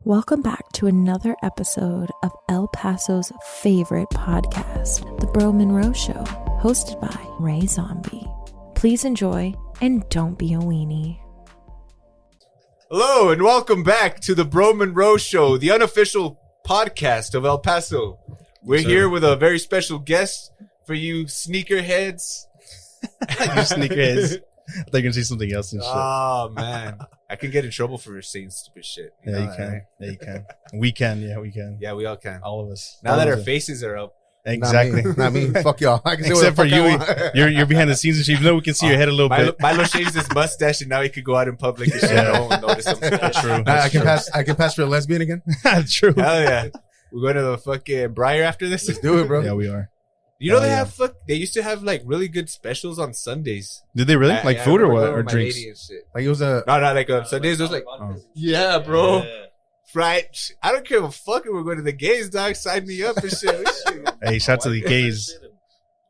Welcome back to another episode of El Paso's favorite podcast, The Bro Monroe Show, hosted by Ray Zombie. Please enjoy and don't be a weenie. Hello and welcome back to The Bro Monroe Show, the unofficial podcast of El Paso. We're here with a very special guest for you sneakerheads. You sneakerheads. I thought you were going to say something else and shit. Oh, man. I can get in trouble for saying stupid shit. You can. Yeah, you can. We can. Yeah, we can. Yeah, we all can. All of us. Now that our faces are up. Exactly. Not me. Fuck y'all. I can say Except for what the fuck you, I want. you're behind the scenes and shit. Even though we can see your head a little bit. Milo shaves his mustache and now he could go out in public and shit. Yeah. No one will notice him. True. I can pass for a lesbian again. True. Hell yeah. We're going to the fucking Briar after this. Let's do it, bro. Yeah, we are. You know Hell they used to have like really good specials on Sundays. Did they really? Like Yeah, food I or remember what? going Or with my drinks? lady and shit. Like it was a. No, not like Sundays. There's like, yeah, bro. Right. I don't care what fucking we're going to the gays, dog. Sign me up and shit. Hey, shout out to the gays.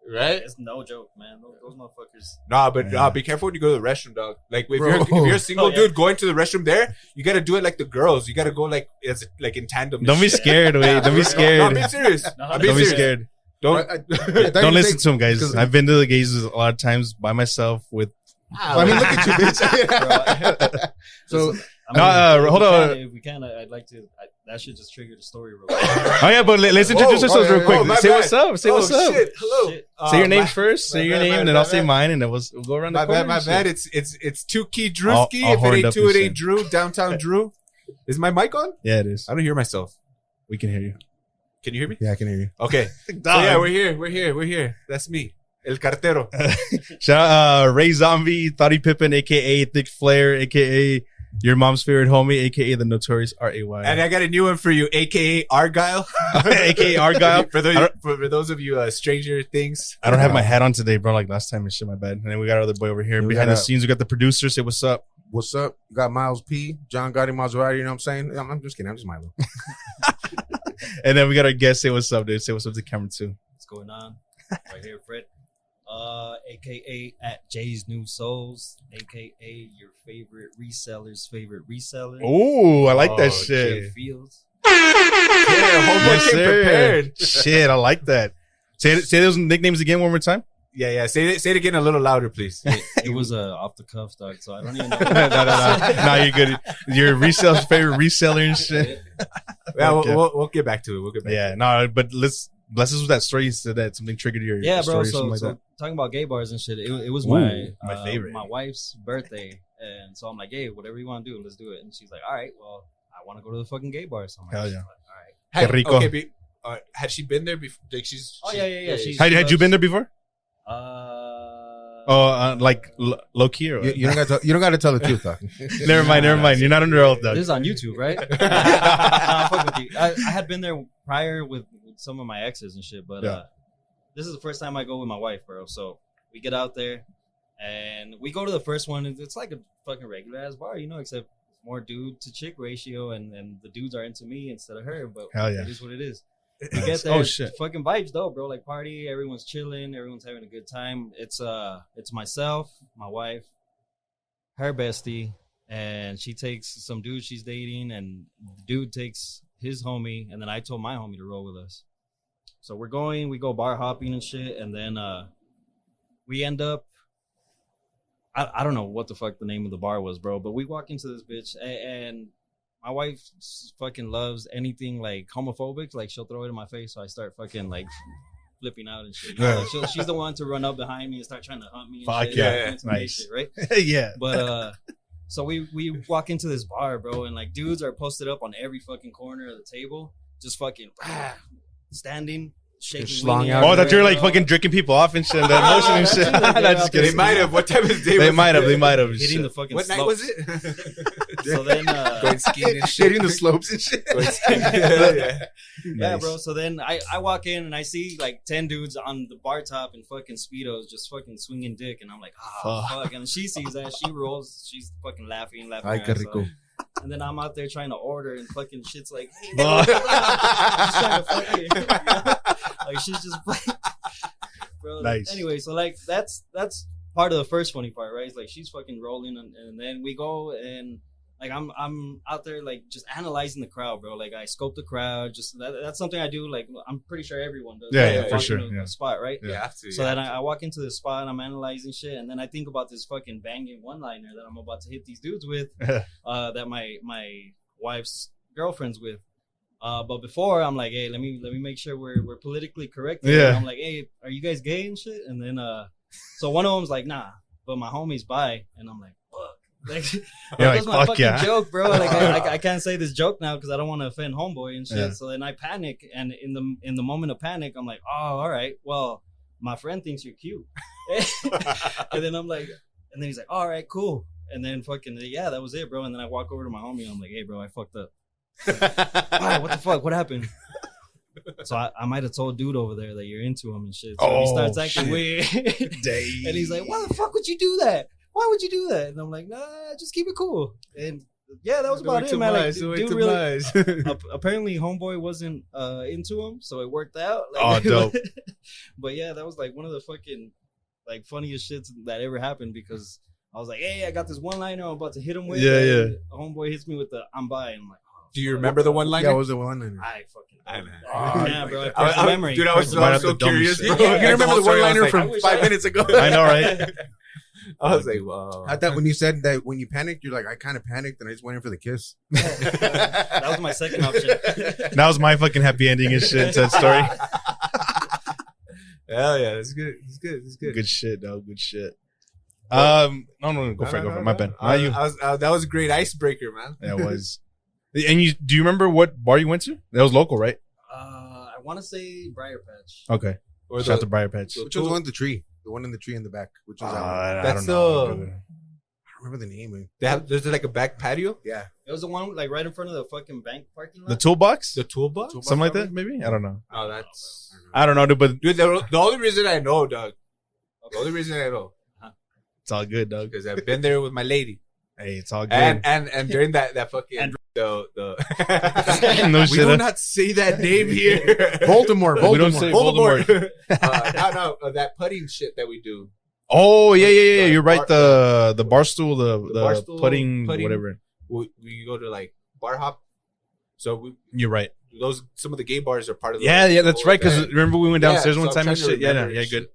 Right? It's no joke, man. Those motherfuckers. Nah, but Yeah. Be careful when you go to the restroom, dog. Like if Bro. you're a single Oh, yeah. dude going to the restroom there, you gotta do it like the girls. You gotta go like in tandem. and Don't be shit. scared, wait. Don't be No, I'm scared. being serious. No, I'm being Don't be serious. scared. Don't. Don't listen to them, guys. because- I've been to the gays a lot of times by myself with. I mean, look at you, bitch. So Hold on. If we can, I'd like to. That should just trigger the story real quick. Oh, yeah, but let's introduce ourselves real quick. my Say bad. what's up. Say what's up. Shit. Hello. Shit. Say your name my- first. Say my your bad, name, my and then bad, I'll say my mine, and then we'll go around the My corner. bad, my and bad. shit. It's 2Key All Drewski. If it horned ain't up 2, and it ain't shit. Drew. Downtown Drew. Is my mic on? Yeah, it is. I don't hear myself. We can hear you. Can you hear me? yeah, I can hear you. Okay. So yeah, we're here. That's me. El Cartero. Shout out Ray Zombie, Thotty Pippin, aka Thick Flair, aka your mom's favorite homie, aka the Notorious R.A.Y. And I got a new one for you, aka Argyle. aka Argyle. for those of you Stranger Things. I don't have my hat on today, bro. Like last time and shit, my bad. And then we got our other boy over here. Yeah, we Behind got the scenes, we got the producer. Say what's up. What's up? Got Miles P, John Gotti Maserati. You know what I'm saying? I'm just kidding. I'm just Milo. And then we got our guest. Say what's up, dude. Say what's up to camera too. What's going on? Right here, Fred. AKA at Jay's New Souls, AKA your favorite reseller's favorite reseller. Oh, I like Oh, that Jay shit. Fields. Yeah, homeboy Yes, came sir. prepared. Shit, I like that. Say those nicknames again one more time. Yeah. Say it again a little louder, please. It was off the cuff, dog. So I don't even know. No, you're good. Your favorite reseller and shit. Yeah, Okay. we'll get back to it. Yeah, no, but bless us with that story. You said that something triggered your Yeah, story bro. or something So, like so that. talking about gay bars and shit, it was Ooh, my favorite. my wife's birthday, and so I'm like, hey, whatever you want to do, let's do it. And she's like, all right, well, I want to go to the fucking gay bar. So I'm like, Hell yeah. all right. Qué rico. Okay, had she been there before? Like Oh yeah. Had you been there before? Uh, Like low key or what? You don't got to tell the truth, though. Never mind. You're not under oath, Doug. This is on YouTube, right? Nah, fuck with you. I had been there prior with some of my exes and shit, but Yeah. this is the first time I go with my wife, bro. So we get out there and we go to the first one. And it's like a fucking regular ass bar, except more dude to chick ratio, and the dudes are into me instead of her. But Hell yeah. it is what it is. We get there. Oh, shit. Fucking vibes though, bro. Like party, everyone's chilling, everyone's having a good time. It's myself, my wife, her bestie, and she takes some dude she's dating, and the dude takes his homie, and then I told my homie to roll with us. So we go bar hopping and shit, and then we end up I don't know what the fuck the name of the bar was, bro, but we walk into this bitch and my wife fucking loves anything like homophobic. Like she'll throw it in my face, so I start fucking like flipping out and shit. Yeah. Like, she's the one to run up behind me and start trying to hunt me. And Fuck shit. yeah. Into my Nice. shit, right? Yeah. But so we walk into this bar, bro, and like dudes are posted up on every fucking corner of the table, just fucking standing, shaking. Just slung weenie out. Oh, everywhere, that you're like bro. fucking drinking people off and shit. That motion and shit. Yeah, Not just they They kidding. might have. What time of day? They was might have. it? They might have. hitting Shit. the fucking. What night slopes. was it? So then, Going skiing and shit. Hitting the slopes and shit. Going skiing. Yeah. yeah, Nice. bro. So then I walk in and I see like 10 dudes on the bar top in fucking Speedos just fucking swinging dick. And I'm like, fuck. And she sees that. She rolls. She's fucking laughing. Ay, her qué ass rico. off. And then I'm out there trying to order and fucking shit's like, hey, Oh. she's trying to fuck like she's just bro. Nice. Anyway, so like that's part of the first funny part, right? It's like she's fucking rolling and then we go and Like I'm out there like just analyzing the crowd, bro. Like I scope the crowd. Just that's something I do. Like I'm pretty sure everyone does. Yeah, Like, for walk sure. into Yeah. a spot, right? You have to. So then I walk into the spot, I'm analyzing shit, and then I think about this fucking banging one-liner that I'm about to hit these dudes with, that my wife's girlfriend's with. But before I'm like, hey, let me make sure we're politically correct here. Yeah. And I'm like, hey, are you guys gay and shit? And then so one of them's like, nah, but my homie's bi, and I'm like, fuck. Like, You're that's like, my fuck fucking yeah. joke, bro. Like I can't say this joke now because I don't want to offend homeboy and shit. Yeah. So then I panic, and in the moment of panic, I'm like, oh, all right, well, my friend thinks you're cute. And then I'm like, and then he's like, all right, cool. And then fucking yeah, that was it, bro. And then I walk over to my homie, and I'm like, hey, bro, I fucked up. Wow, what the fuck? What happened? So I might have told dude over there that you're into him and shit. So he starts acting weird. And he's like, why the fuck would you do that? Why would you do that? And I'm like, nah, just keep it cool. And yeah, that was about it, man. Like, dude really, apparently homeboy wasn't into him, so it worked out. Like, Oh, dope. But yeah, that was like one of the fucking like funniest shits that ever happened because I was like, hey, I got this one liner I'm about to hit him with. Yeah, yeah. And homeboy hits me with the I'm bi. And I'm like, Do you remember the one line? Yeah, what was the one liner? I fucking Oh, yeah, bro. I perfect memory. Dude, I was Right off so the dome curious, shit. bro. You remember the one liner I from wish 5 I- minutes ago? I know, right? I was like, wow. I thought when you said that when you panicked, you're like, I kind of panicked and I just went in for the kiss. That was my second option. That was my fucking happy ending and shit to that story. Hell yeah, that's good. It's good. It's good. Good shit, dog. Good shit. No, go for it. My bad. Not you. That was a great icebreaker, man. Yeah, it was. And do you remember what bar you went to? That was local, right? I want to say Briar Patch. Okay. Or Shout out to Briar Patch. Which was the one in the tree? The one in the tree in the back. Which was that one? I That's don't know. the- dude. I don't remember the name. Man. there's like a back patio, Yeah. It was the one like right in front of the fucking bank parking lot. The toolbox? the toolbox. Something like that, maybe? I don't know. Oh, that's I don't know, dude, but dude. The only reason I know, Doug. The only reason I know it's all good, dog. because I've been there with my lady, Hey, it's all good. and during that fucking And- No we shit, do huh? not say that name here. Baltimore. We don't say Voldemort. That putting shit that we do. Oh, yeah. You're right. The The barstool, the barstool, putting, putting. whatever. We go to like bar hop. So You're right. some of the gay bars are part of the Yeah, that's right. Because remember we went downstairs Yeah, one so I'm time and trying to shit. Yeah, remember yeah, shit. good.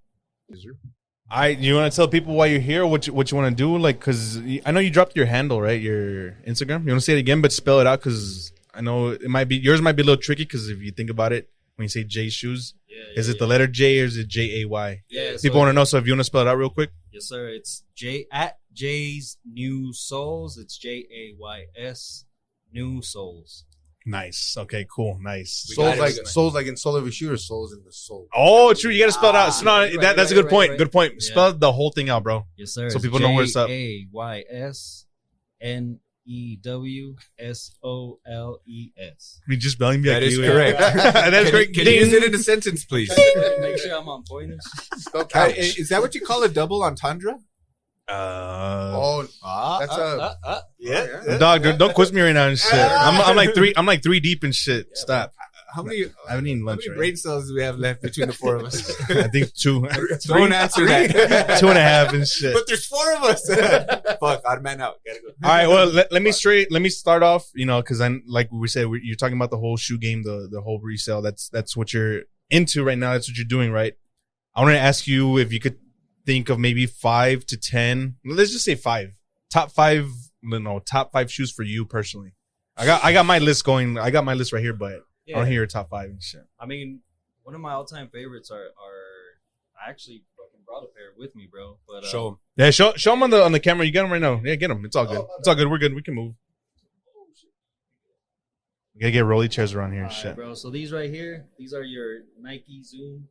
You want to tell people why you're here? What you want to do? Like, because I know you dropped your handle, right? Your Instagram. You want to say it again, but spell it out because I know it might be yours. Might be a little tricky because if you think about it, when you say J Shoes, is it the letter J or is it JAY? Yeah. People want to know. So if you want to spell it out real quick. Yes, sir. It's J's New Souls. It's JAYS New Souls. Nice. Okay. Cool. Nice. We Souls got like it. souls like in soul of a shoe or souls in the soul. Oh, true. You got to spell it out. So, no, right, that's a right, good point. right. Good point. Yeah. Spell the whole thing out, bro. Yes, sir. So people know where it's up. JAYS NEWSOLES. We just spelling me That like is you. correct. That's great. Can you use it in a sentence, please? Make sure I'm on point. Spell couch. Is that what you call a double entendre? Oh, that's yeah. Dog, don't quiz me right now and shit. I'm like three deep and shit. Stop. How many? I haven't eaten How lunch. many Right? brain cells do we have left between the four of us? I think two. Don't answer that. 2.5 and shit. But there's four of us. Fuck, odd man out. Gotta go. All right, well, let me start off, because I'm like we said, you're talking about the whole shoe game, the whole resale. That's what you're into right now. That's what you're doing, right? I want to ask you if you could think of maybe 5 to 10. Let's just say 5. Top 5 shoes for you personally. I got my list going. I got my list right here, but I want to hear your top 5 and shit. I mean, one of my all-time favorites are I actually fucking brought a pair with me, bro. But Show him. Yeah, show them on the camera. You got them right now. Yeah, get them. It's all good. It's all good. We're good. We can move. We gotta get rolly chairs around here and All shit. right, bro. So these right here, these are your Nike Zoom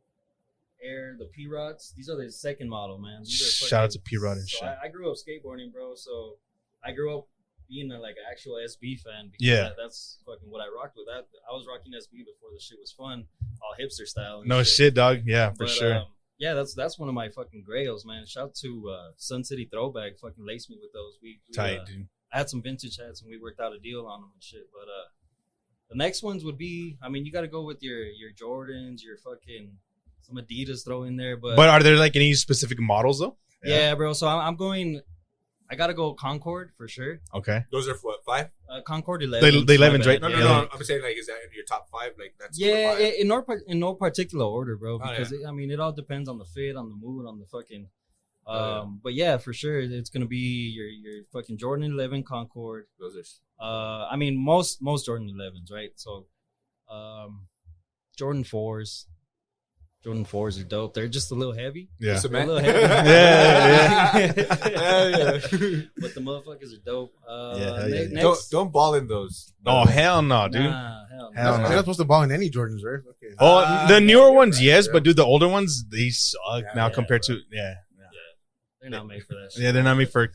Air, the P-Rods. These are the second model, man. These are Shout out to fucking- P-Rod and so shit. I grew up skateboarding, bro. So I grew up being like an actual SB fan because Yeah. that's fucking what I rocked with. I was rocking SB before the shit was fun, all hipster style. And No shit, dog. Yeah, for But, sure. Yeah, that's one of my fucking grails, man. Shout out to Sun City Throwback, fucking laced me with those. We Tight, dude. I had some vintage hats and we worked out a deal on them and shit. But the next ones would be, I mean, you got to go with your Jordans, your fucking some Adidas throw in there. But But are there like any specific models though? yeah, bro. So I'm going I gotta go Concord for sure. Okay. Those are what, 5? Concord 11. The 11s, right? No, Yeah. I'm saying like, is that in your top 5? Like that's Yeah, number 5? in no particular order, bro. Oh, Because yeah. it all depends on the fit, on the mood, on the fucking. Oh, yeah. But yeah, for sure, it's gonna be your fucking Jordan 11 Concord. Those are. I mean most Jordan 11s, right? So, Jordan 4s. Jordan 4s are dope. They're just a little heavy. Yeah. Just a They're a man. little heavy. Yeah. But the motherfuckers are dope. Yeah, yeah. Next, Don't ball in those. Oh hell no, dude. Nah, hell no. Hell You're no. not supposed to ball in any Jordans, right? Okay. Oh, the newer you're ones, right, yes, yeah. but dude, the older ones, they suck now Yeah, compared bro. to yeah. They're not made for that shit. Yeah, they're not made for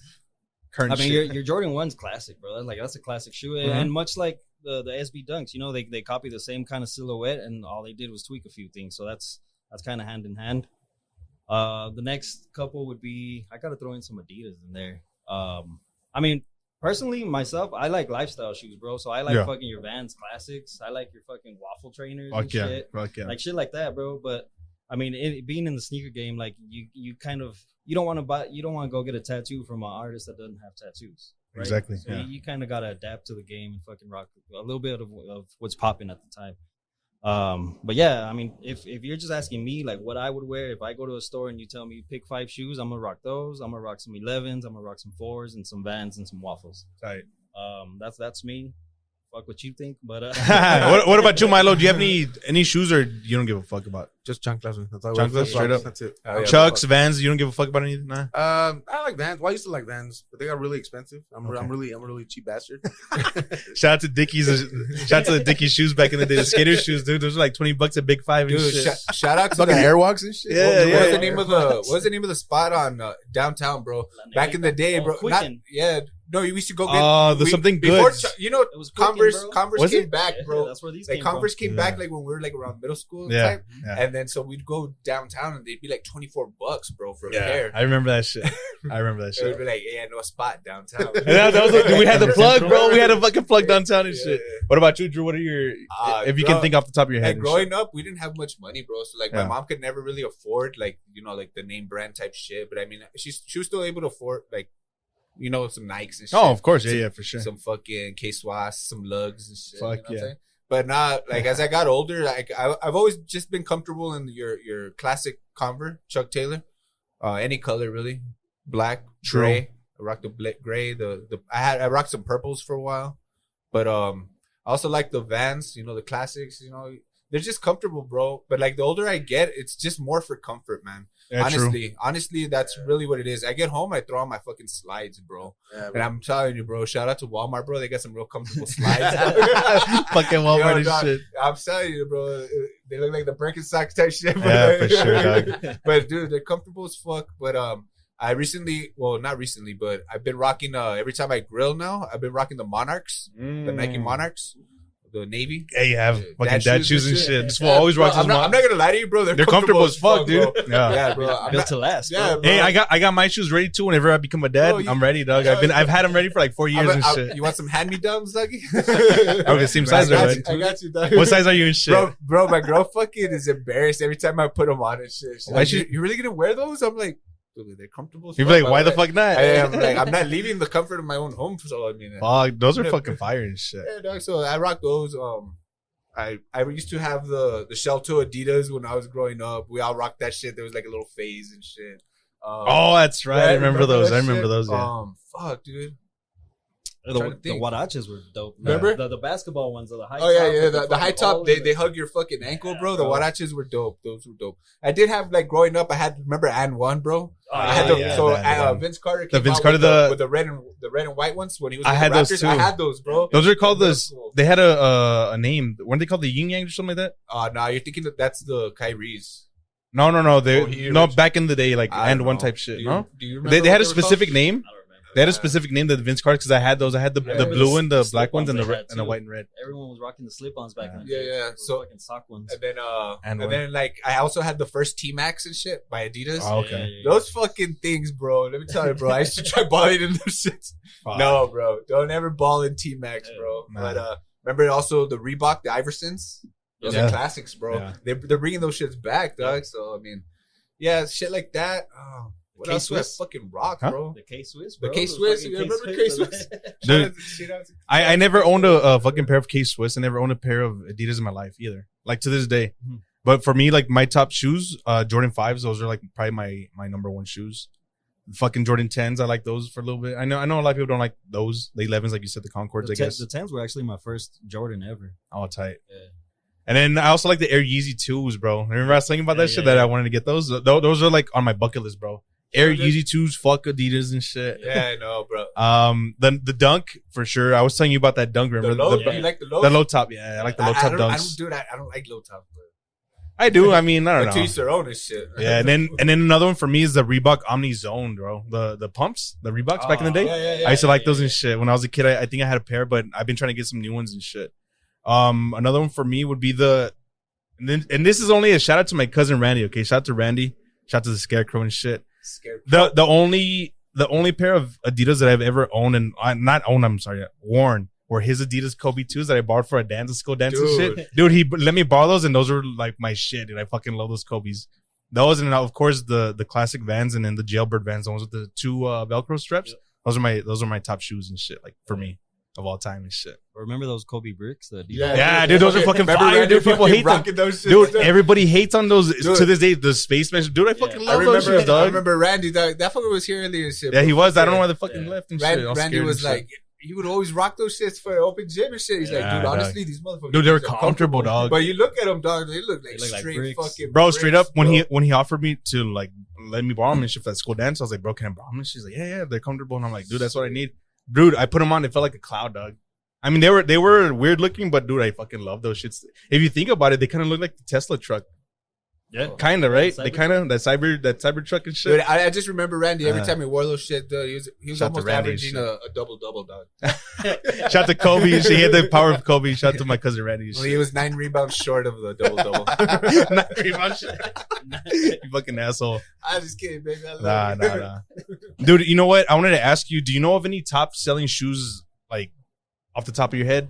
current I mean, shit. your Jordan 1's classic, bro. That's a classic shoe. And much like the SB Dunks, you know, they copy the same kind of silhouette, and all they did was tweak a few things. So that's kind of hand in hand. The next couple would be, I gotta throw in some Adidas in there. I mean, personally, myself, I like lifestyle shoes, bro. So I like Yeah. fucking your Vans classics. I like your fucking waffle trainers Fuck and yeah. shit. Fuck yeah. Like shit like that, bro. But I mean, being in the sneaker game, like you kind of you don't want to go get a tattoo from an artist that doesn't have tattoos. Right? Exactly, So yeah. you kind of gotta adapt to the game and fucking rock a little bit of what's popping at the time. But yeah, I mean, if you're just asking me like what I would wear if I go to a store and you tell me pick 5 shoes, I'm gonna rock those. I'm gonna rock some 11s. I'm gonna rock some 4s and some Vans and some waffles. Tight. That's me. Fuck what you think, but what about you, Milo? Do you have any shoes or you don't give a fuck about? Just chanclas. That's all. Chanclas, straight up? That's it. Oh, yeah. Chucks, Vans, you don't give a fuck about anything? Nah. I like Vans. Well, I used to like Vans, but they got really expensive. I'm a really cheap bastard. Shout out to Dickies. Shout out to the Dickies shoes back in the day. The skater shoes, dude. Those are like $20 a big 5 and Dude, shit. shout out to Fucking the Airwalks and shit. Yeah, yeah. What was the name of the spot on downtown, bro? Back in the day, bro. Quicken. No, we used to go get. the something before goods. You know, It was Quicken, Converse. bro. Converse Was came it? back, Yeah, bro. that's where these Like came Converse from. came back like when we were like around middle school Yeah, time, yeah. and then so we'd go downtown and they'd be like $24, bro, for a Yeah, pair. I remember that shit. I remember that It would shit. be like, yeah, no spot downtown. And that was dude, we had the plug, bro. We had a fucking plug downtown and Yeah. shit. What about you, Drew? What are your if you bro, can think off the top of your head? Like and growing shit. up, we didn't have much money, bro. So like Yeah. my mom could never really afford like like the name brand type shit. But I mean, she was still able to afford like some Nikes and shit. Oh, of course, yeah, Some- yeah, for sure. Some fucking K-Swas, some lugs and shit. Fuck you know what I'm yeah. saying? But not like as I got older, like I've always just been comfortable in your classic Converse, Chuck Taylor, any color really, black, True. gray. I rocked the gray. I rocked some purples for a while, but I also like the Vans. The classics. They're just comfortable, bro. But like the older I get, it's just more for comfort, man. Yeah, true. Honestly, that's really what it is. I get home, I throw on my fucking slides, bro. Yeah, And I'm telling you, bro, shout out to Walmart, bro. They got some real comfortable slides. Fucking Walmart and dog, shit. I'm telling you, bro. They look like the Birkenstocks type shit. Yeah, for sure, dog. But dude, they're comfortable as fuck. But I recently, well, not recently, but I've been rocking. Every time I grill now, I've been rocking the Monarchs, the Nike Monarchs, the Navy. Yeah, you have Yeah, fucking dad shoes and shit. This fool always Bro, rocks his I'm not gonna lie to you, bro. They're comfortable as fuck, dude. bro. Yeah. Yeah, bro. I'm Built not, to last. yeah, bro. bro. Hey, I got my shoes ready too. Whenever I become a dad, Bro, I'm ready, dog. I've had them ready for like 4 years and shit. You want some hand me downs, Dougie? Okay, same size, I right? got you, dog. What size are you in shit? Bro, my girl fucking is embarrassed every time I put them on and shit. She's Why like, should- you really gonna wear those? I'm like, dude, they're comfortable. as You'd fuck, be like, why the bro. fuck not? I am like, I'm not leaving the comfort of my own home. So I mean, Fuck, those are fucking fire and shit. yeah, dog. So I rock those. I used to have the shell toe Adidas when I was growing up. We all rocked that shit. There was like a little phase and shit. Oh, that's right. I remember those. that I remember shit? those. Yeah. Fuck, dude. The trying to the think. Huaraches were dope. Remember? the basketball ones, or the high. Oh yeah, top yeah. with The high fucking top, hole they in they it. hug your fucking ankle, bro. The bro. Huaraches were dope. Those were dope. I did have like growing up. I had remember and one, bro. Oh, I had yeah, the yeah. so man, man. Vince Carter. The Came Vince out Carter, with the red and white ones when he was. I with had the those Raptors. too. I had those, bro. Those are called That's those. cool. They had a name. Weren't they called the Yin Yang or something like that? Nah, you're thinking that's the Kyrie's. No. They Oh, he no original- back in the day, like I and don't one know. type shit. Do No, you remember they had a what were specific called? name. I don't remember. They had a specific name, the Vince Carter, because I had those. I had the Yeah. blue and the The black ones and the slip-ons they red had, and the too. white and red. Everyone was rocking the slip-ons back in the Yeah, day. yeah. Those So- fucking sock ones. And then And and then like I also had the first T Max and shit by Adidas. Oh, okay. Yeah. Those fucking things, bro. Let me tell you, bro. I used to try balling in those shits. No, bro. Don't ever ball in T Max, bro. Nah. But remember also the Reebok, the Iversons. Those Yeah. are classics, bro. Yeah. They're bringing those shits back, dog. So I mean, yeah, shit like that. Oh, What else do I K-Swiss? fucking rock, Huh? bro? The K-Swiss, The bro. K-Swiss, fucking you remember K-Swiss? Dude, Shout out to- I never owned a fucking pair of K-Swiss. I never owned a pair of Adidas in my life either. Like to this day. Mhm. But for me, like my top shoes, Jordan 5s, those are like probably my number one shoes. Fucking Jordan 10s, I like those for a little bit. I know a lot of people don't like those. The 11s, like you said, the Concords, I guess. The 10s were actually my first Jordan ever. All tight. Yeah. And then I also like the Air Yeezy 2s, bro. Remember I was thinking about that Yeah, shit yeah, that yeah. I wanted to get those? Those are like on my bucket list, bro. Air Sure, dude. Yeezy 2s, fuck Adidas and shit. Yeah, I know, bro. The dunk for sure. I was telling you about that dunk. The Remember low, yeah. you like the low? the low top? Yeah, I like the low top I dunks. don't like low top. But I do. I mean, I don't to know. each their own and shit. Yeah, and then another one for me is the Reebok Omni Zone, bro. The pumps, the Reeboks back in the day. Yeah. I used to like those and shit. When I was a kid, I think I had a pair, but I've been trying to get some new ones and shit. Another one for me would be and this is only a shout out to my cousin Randy. Okay, shout out to Randy. Shout out to the Scarecrow and shit. Scared. The only pair of Adidas that I've ever owned and worn were his Adidas Kobe 2s that I borrowed for a dance, a school dance and Dude. shit. Dude, he let me borrow those and those were like my shit, dude. I fucking love those Kobe's. Those and of course the classic Vans and then the Jailbird Vans, the ones with the two Velcro straps. Yep. Those are my top shoes and shit, like for me of all time and shit. Remember those Kobe bricks? Yeah, dude, those are fucking Remember fire, Randy dude. People fucking hate them. rocking those shit, Dude, dude? everybody hates on those Dude. to this day. The Spaceman, dude, I fucking love those shoes, I dog. remember Randy. That fucker was here earlier and shit. Yeah, bro. he was. I don't know why they fucking Yeah. left and shit. All Randy scared was and shit. like, he would always rock those shits for open gym and shit. He's like, Yeah, dude, dog. honestly, these motherfuckers. Dude, they were are comfortable, dog. But you look at them, dog. They look like They look like straight bricks. fucking. Bro, straight up, bricks, when he offered me to like let me borrow them and shit for that school dance, I was like, bro, can I borrow them? And she's like, yeah, they're comfortable. And I'm like, dude, that's what I need. Dude, I put them on. It felt like a cloud, dog. I mean, they were weird looking, but dude, I fucking love those shits. If you think about it, they kind of look like the Tesla truck, Yeah. kind of, right? Cyber They kind of that cyber truck and shit. Dude, I just remember Randy every Uh, time he wore those shit. Dude, he was shout to almost Randy and averaging shit. a double, dog. Shout out to Kobe. She had the power of Kobe. Shout out to my cousin Randy. and Well, shit. he was 9 rebounds short of the double. Not rebound shit. You fucking asshole. I'm just kidding, baby. I love Nah. Dude, you know what? I wanted to ask you, do you know of any top selling shoes, like, off the top of your head?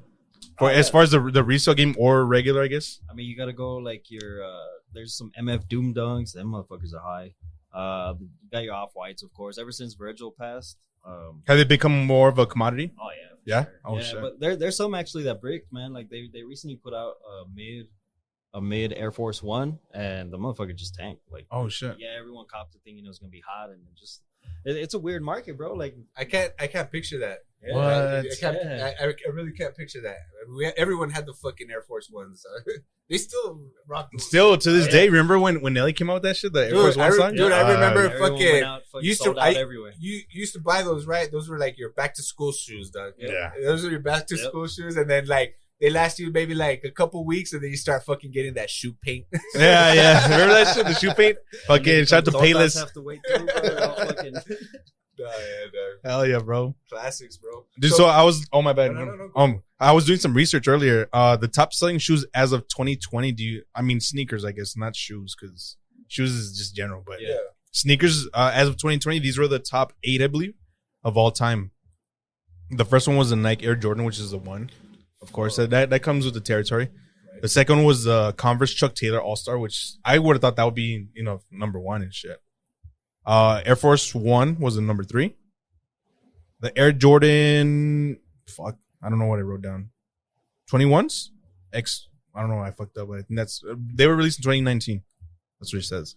Or as far as the resale game or regular, I guess? I mean, you gotta go like there's some MF Doom dunks. Them motherfuckers are high. You got your off whites, of course. Ever since Virgil passed. Have they become more of a commodity? Oh yeah. for Yeah? sure. Oh, yeah, shit. But there's some actually that bricked, man. Like they recently put out a mid Air Force One, and the motherfucker just tanked. Like, Oh, shit. yeah, everyone copped the thinking it was gonna be hot, and it's a weird market, bro. Like, I can't picture that. yeah, What? I really can't picture that. Everyone had the fucking Air Force Ones. They still rock. Those. Still, to this Yeah. day, remember when Nelly came out with that shit? The Air Force One song? dude, I remember everyone fucking. went out, used to- sold out everywhere. You used to buy those, right? Those were like your back to school shoes, dog. Yeah. Those are your back to school shoes, and then like they last you maybe like a couple weeks, and then you start fucking getting that shoe paint. Yeah. Remember that shit? The shoe paint? Fucking shout out to Those guys Payless. have to wait through, bro. They're all fucking- Hell yeah, bro. Classics, bro. Dude, so I was, oh my bad. No. I was doing some research earlier. The top selling shoes as of 2020, I mean sneakers, I guess, not shoes, because shoes is just general, but Yeah. sneakers, as of 2020, these were the top 8, I believe, of all time. The first one was the Nike Air Jordan, which is the one. Of course, that comes with the territory. The second one was the Converse Chuck Taylor All-Star, which I would have thought that would be, number 1 and shit. Air Force One was the number 3. The Air Jordan, I don't know what I wrote down. 21s? I don't know why I fucked up, but I think they were released in 2019. That's what it says.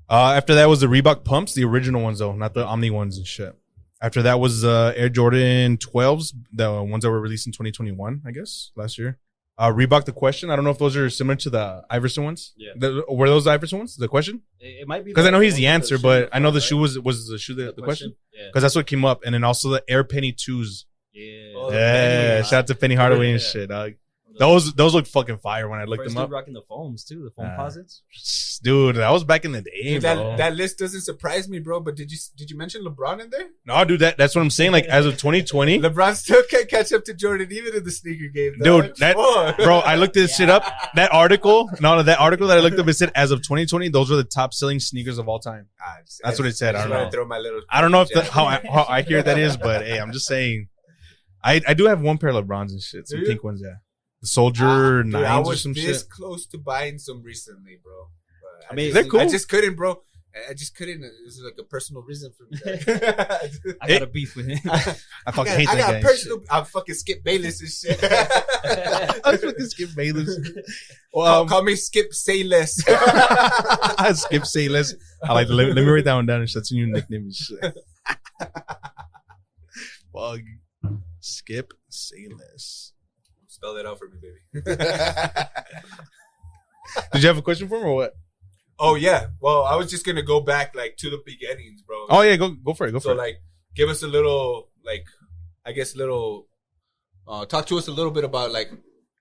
After that was the Reebok Pumps, the original ones though, not the Omni ones and shit. After that was Air Jordan 12s, the ones that were released in 2021, I guess, last year. Reebok The Question. I don't know if those are similar to the Iverson ones. Yeah. Were those the Iverson ones? The Question? It might be Because I know he's the shoe answer, before, but I know the right? shoe was the shoe the question. Yeah. Because that's what came up. And then also the Air Penny 2s. Yeah. Oh, Yeah, shout out to Penny Hardaway and Yeah. shit, dog. Those look fucking fire when I looked First them dude up. rocking the foams too, the foam posits. Dude, that was back in the day, Dude, bro. that list doesn't surprise me, bro. But did you mention LeBron in there? No, dude, that's what I'm saying. Like, as of 2020, LeBron still can't catch up to Jordan even in the sneaker game, dude, dog. bro, I looked this shit up. That article that I looked up, it said as of 2020, those were the top selling sneakers of all time. That's what it said. I don't know. Throw my little I don't know if jab. how accurate that is, but hey, I'm just saying. I do have one pair of LeBrons and shit, some Do you? pink ones, yeah. The Soldier Dude, 9s I or was some this shit. close to buying some recently, bro. But I mean, they're cool. I just couldn't, bro. I just couldn't. It was like a personal reason for me. I got a beef with him. I fucking hate that guy. Personal. I'm fucking Skip Bayless and shit. I fucking Skip Bayless. Well, call me Skip Say Less. I Skip Say Less. I like. Let me write that one down. That's a new nickname and shit. Fuck. Skip Say Less. Spell that out for me, baby. Did you have a question for him or what? Oh yeah. Well, I was just gonna go back like to the beginnings, bro. Oh yeah, go for it. Go for so it. like, give us a little talk to us a little bit about like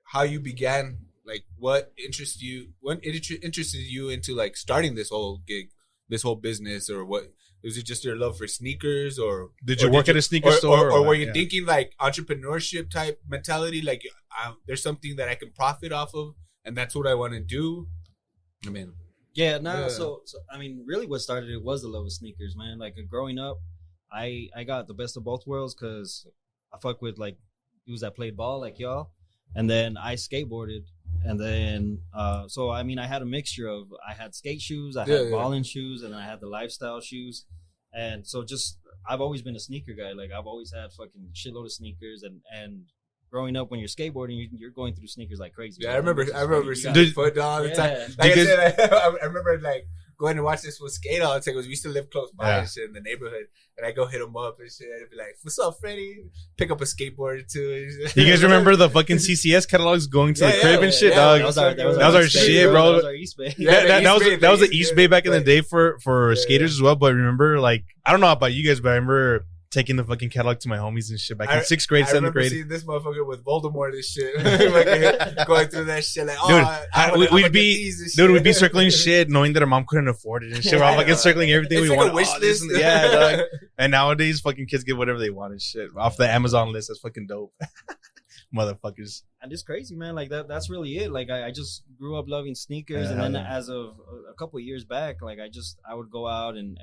how you began, like what interested you into like starting this whole gig, this whole business, or what? Was it just your love for sneakers, or did you work at a sneaker store, or were you thinking like entrepreneurship type mentality, like there's something that I can profit off of, and that's what I want to do? I mean. So I mean, really, what started it was the love of sneakers, man. Like growing up, I got the best of both worlds because I fuck with like dudes that played ball like y'all, and then I skateboarded, and then so I mean, I had a mixture of I had skate shoes, I had balling shoes, and then I had the lifestyle shoes, and so just I've always been a sneaker guy. Like I've always had fucking shitload of sneakers, and growing up when you're skateboarding, you're going through sneakers like crazy. Yeah, I remember seeing foot all the time. Like I said, I remember like going to watch this with skate all the time because we used to live close by and shit in the neighborhood, and I go hit him up and shit. I'd be like, "What's up, Freddy?" Pick up a skateboard or two. You guys remember the fucking CCS catalogs going to the crib and shit, dog? That was our shit, bro. That was our East Bay. That was the East Bay back in the day for skaters as well. But remember, like, I don't know about you guys, but I remember taking the fucking catalog to my homies and shit back in 6th grade, 7th grade. I remember seeing this motherfucker with Voldemort and shit. Going through that shit like, we'd be circling shit knowing that our mom couldn't afford it and shit. We're all fucking circling everything we want. Wish list. Yeah, dog. And nowadays fucking kids get whatever they want and shit off the Amazon list. That's fucking dope. Motherfuckers. And it's crazy, man. Like that's really it. Like I just grew up loving sneakers, and then as of a couple of years back, like I would go out and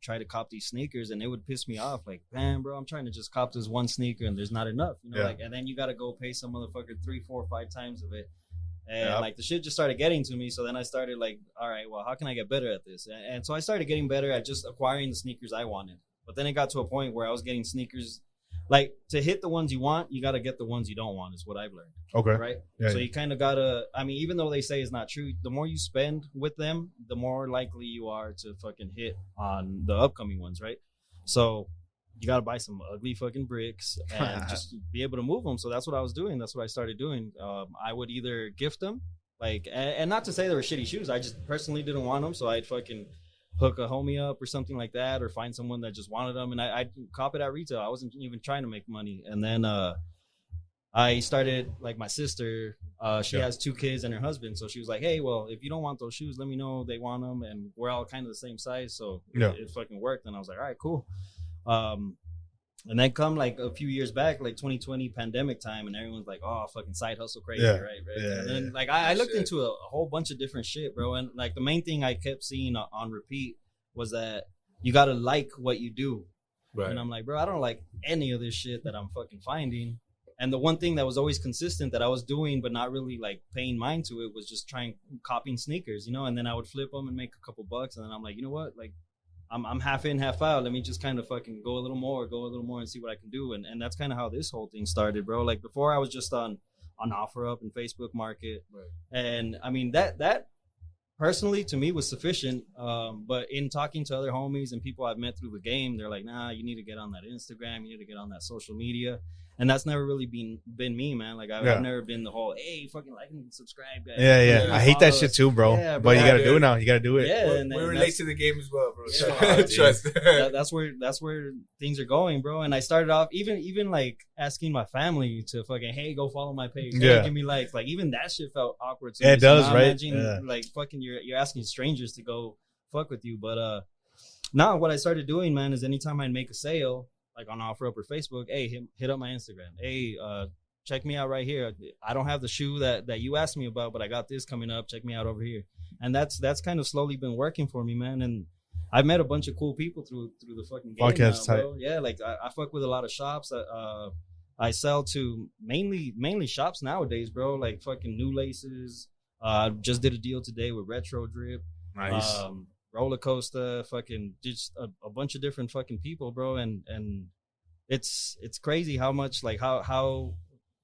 try to cop these sneakers, and it would piss me off. Like, man, bro, I'm trying to just cop this one sneaker, and there's not enough, you know. Like, and then you got to go pay some motherfucker 3, 4, 5 times of it, and like the shit just started getting to me. So then I started like, all right, well, how can I get better at this? And so I started getting better at just acquiring the sneakers I wanted. But then it got to a point where I was getting sneakers. Like, to hit the ones you want, you got to get the ones you don't want is what I've learned. Okay. Right? Yeah, so you kind of got to, I mean, even though they say it's not true, the more you spend with them, the more likely you are to fucking hit on the upcoming ones, right? So you got to buy some ugly fucking bricks and just be able to move them. So that's what I was doing. That's what I started doing. I would either gift them, like, and not to say they were shitty shoes. I just personally didn't want them. So I'd fucking hook a homie up or something like that, or find someone that just wanted them, and I'd cop it at retail. I wasn't even trying to make money. And then I started, like, my sister, she has 2 kids and her husband, so she was like, hey, well, if you don't want those shoes, let me know they want them, and we're all kind of the same size, so it fucking worked. And I was like, all right, cool. And then come like a few years back, like 2020 pandemic time, and everyone's like, oh, fucking side hustle crazy, right? Yeah, and then like I looked into a whole bunch of different shit, bro. And like the main thing I kept seeing on repeat was that you got to like what you do. Right. And I'm like, bro, I don't like any of this shit that I'm fucking finding. And the one thing that was always consistent that I was doing, but not really like paying mind to it, was just copying sneakers, you know? And then I would flip them and make a couple bucks. And then I'm like, you know what? Like, I'm half in, half out. Let me just kind of fucking go a little more and see what I can do. And that's kind of how this whole thing started, bro. Like, before I was just on OfferUp and Facebook Market. Right. And I mean, that personally to me was sufficient. But in talking to other homies and people I've met through the game, they're like, nah, you need to get on that Instagram. You need to get on that social media. And that's never really been me, man. Like, I've never been the whole, hey, fucking like and subscribe, guys. Yeah. I hate that shit too, bro. Yeah, bro. But you got to do it now. You got to do it. Yeah, we relate to the game as well, bro. Yeah, trust. That's where things are going, bro. And I started off even like asking my family to fucking, hey, go follow my page. Hey, give me likes. Like, even that shit felt awkward to me. It does, right? Imagine, like, fucking you're asking strangers to go fuck with you. But now what I started doing, man, is anytime I make a sale, like on OfferUp or Facebook, hey, hit up my Instagram. Hey, check me out right here. I don't have the shoe that you asked me about, but I got this coming up. Check me out over here. And that's kind of slowly been working for me, man. And I've met a bunch of cool people through the fucking game now, bro. Yeah, like I fuck with a lot of shops. I sell to mainly shops nowadays, bro. Like fucking New Laces. Just did a deal today with Retro Drip. Nice. Roller Coaster, fucking just a bunch of different fucking people, bro. And it's crazy how much like how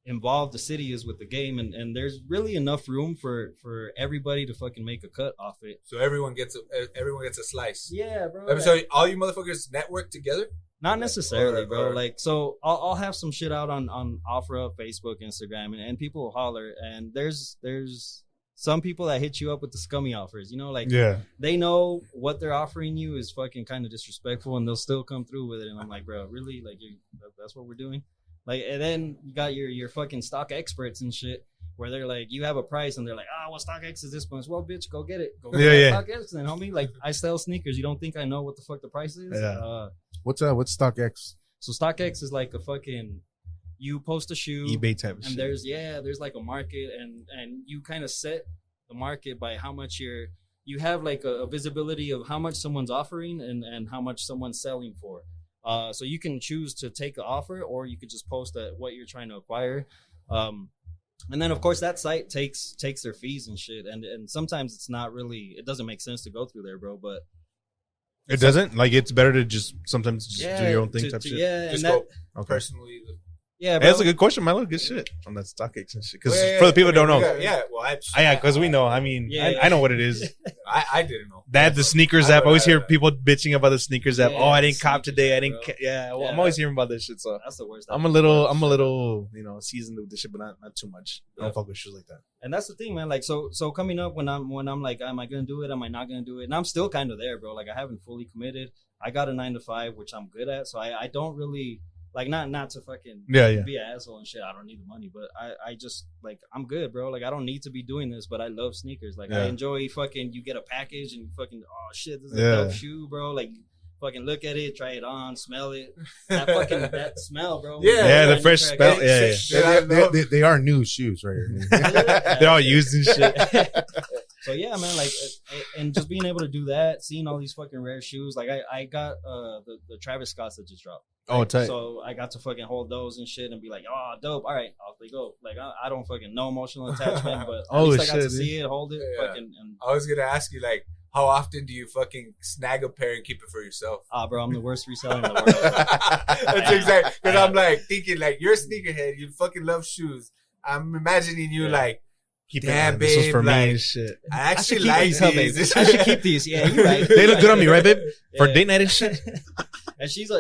involved the city is with the game, and there's really enough room for everybody to fucking make a cut off it. So everyone gets a slice. Yeah, bro. So all you motherfuckers network together? Not necessarily, Or- bro. Like, so I'll have some shit out on OfferUp, Facebook, Instagram, and people will holler. And there's some people that hit you up with the scummy offers. You know, like they know what they're offering you is fucking kind of disrespectful, and they'll still come through with it. And I'm like, bro, really? Like, that's what we're doing? Like, and then you got your fucking stock experts and shit, where they're like, you have a price, and they're like, well, StockX is this much. Well, bitch, go get it. Go get StockX, then, homie. Like, I sell sneakers. You don't think I know what the fuck the price is? Yeah. What's StockX? So StockX is like a fucking, you post a shoe, eBay type of and shit. there's like a market, and you kind of set the market by how much you have like a visibility of how much someone's offering and how much someone's selling for. So you can choose to take an offer, or you could just post what you're trying to acquire. And then of course that site takes their fees and shit, and sometimes it's not really, it doesn't make sense to go through there, bro. But it doesn't, like, it's better to just sometimes just do your own thing type shit. Yeah, Just and go personally. yeah, Hey, bro. that's a good question, Milo. Good shit on that StockX and shit. Because for the people that don't know, because we know. I mean, I know what it is. I didn't know. That the sneakers app. I always hear people bitching about the sneakers app. Yeah, I didn't cop sneakers today. I app, didn't. bro. Well, I'm always hearing about this shit. So That's the worst. I'm a little, seasoned with this shit, but not too much. I Yeah. don't fuck with shoes like that. And that's the thing, man. Like, so coming up when I'm like, am I gonna do it? Am I not gonna do it? And I'm still kind of there, bro. Like, I haven't fully committed. I got a 9-to-5, which I'm good at. So I don't really like, not to fucking be an asshole and shit. I don't need the money, but I just like, I'm good, bro. Like, I don't need to be doing this, but I love sneakers. Like, I enjoy fucking, you get a package and you fucking, oh shit, this is a dope shoe, bro. Like, fucking look at it, try it on, smell it. That smell, bro. Yeah, the fresh smell. They are new shoes right here. They're all used and shit. So yeah, man, like, and just being able to do that, seeing all these fucking rare shoes, like I got the Travis Scotts that just dropped. Oh, tight. So I got to fucking hold those and shit and be like, oh, dope. All right, off they go. Like, I don't fucking know emotional attachment, but at least I got to see it, hold it, fucking. And I was gonna ask you, like, how often do you fucking snag a pair and keep it for yourself? Bro, I'm the worst reseller in the world. That's exactly, because I'm like thinking, like, you're a sneakerhead, you fucking love shoes. I'm imagining you like, damn, this was babe, for me like, and shit. I actually like these. I should keep these. Yeah, you're right. They look good on me, right, babe? For Yeah. date night and shit. And she's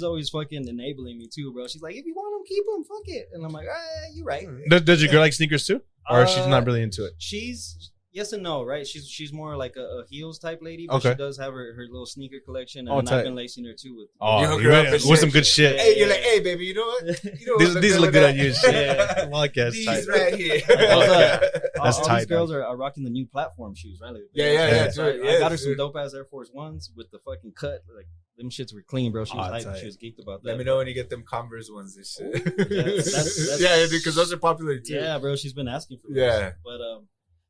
always fucking enabling me too, bro. She's like, if you want them, keep them. Fuck it. And I'm like, you're right. Does your girl like sneakers too, or she's not really into it? She's yes and no, right? She's more like a heels type lady, but Okay. she does have her little sneaker collection, and Oh, then tight. I've been lacing her too with. You hook her up and with shit. some good shit. Hey, you're like, hey, baby, you know what? You know These look good on you and shit. Yeah. Well, I guess These tight. right here. That's all tight, these girls are rocking the new platform shoes, right? Like, Yeah, So dude, I got her dude. some dope ass Air Force Ones with the fucking cut. Like, them shits were clean, bro. She was hyped. tight. She was geeked about that. Let me know when you get them Converse ones and shit. that's- Yeah, because those are popular too. Yeah, bro. She's been asking for Yeah. those. But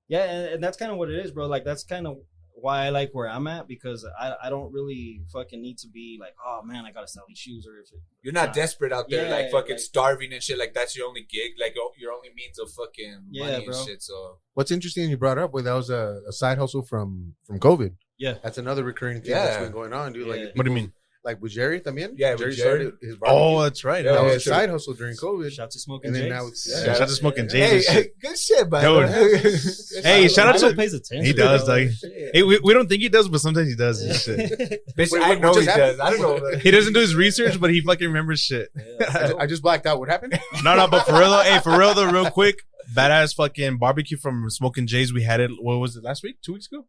yeah, and that's kind of what it is, bro. Like, that's kind of why I like where I'm at, because I don't really fucking need to be like, oh man, I gotta sell these shoes, or if You're not desperate out there, Yeah, like fucking like- starving and shit. Like, that's your only gig, like your only means of fucking Yeah, money and bro. shit. So What's interesting you brought up, that was a side hustle from COVID. Yeah. That's another recurring thing Yeah. that's been going on, dude. Yeah. Like, What do you mean? like with Jerry también? Yeah, with Jerry Jerry. started his Oh, barbecue. that's right. Yeah, That yeah, was a sure. side hustle during COVID. shout to Smoking And then Jays. now it's Yeah. Shout out to Smoking hey, Jays and shit. good shit, man. Dude. Hey, shout out Milo to- pays attention. He does, bro. dog. Hey, we don't think he does, but sometimes he does and shit. Bitch, Wait, I what know he just does. happened? I don't know. But He doesn't do his research, but he fucking remembers shit. Yeah. I just blacked out. What happened? No, but for real though, hey, for real though, real quick, badass fucking barbecue from Smoking Jays. We had it. What was it? Last week? 2 weeks ago?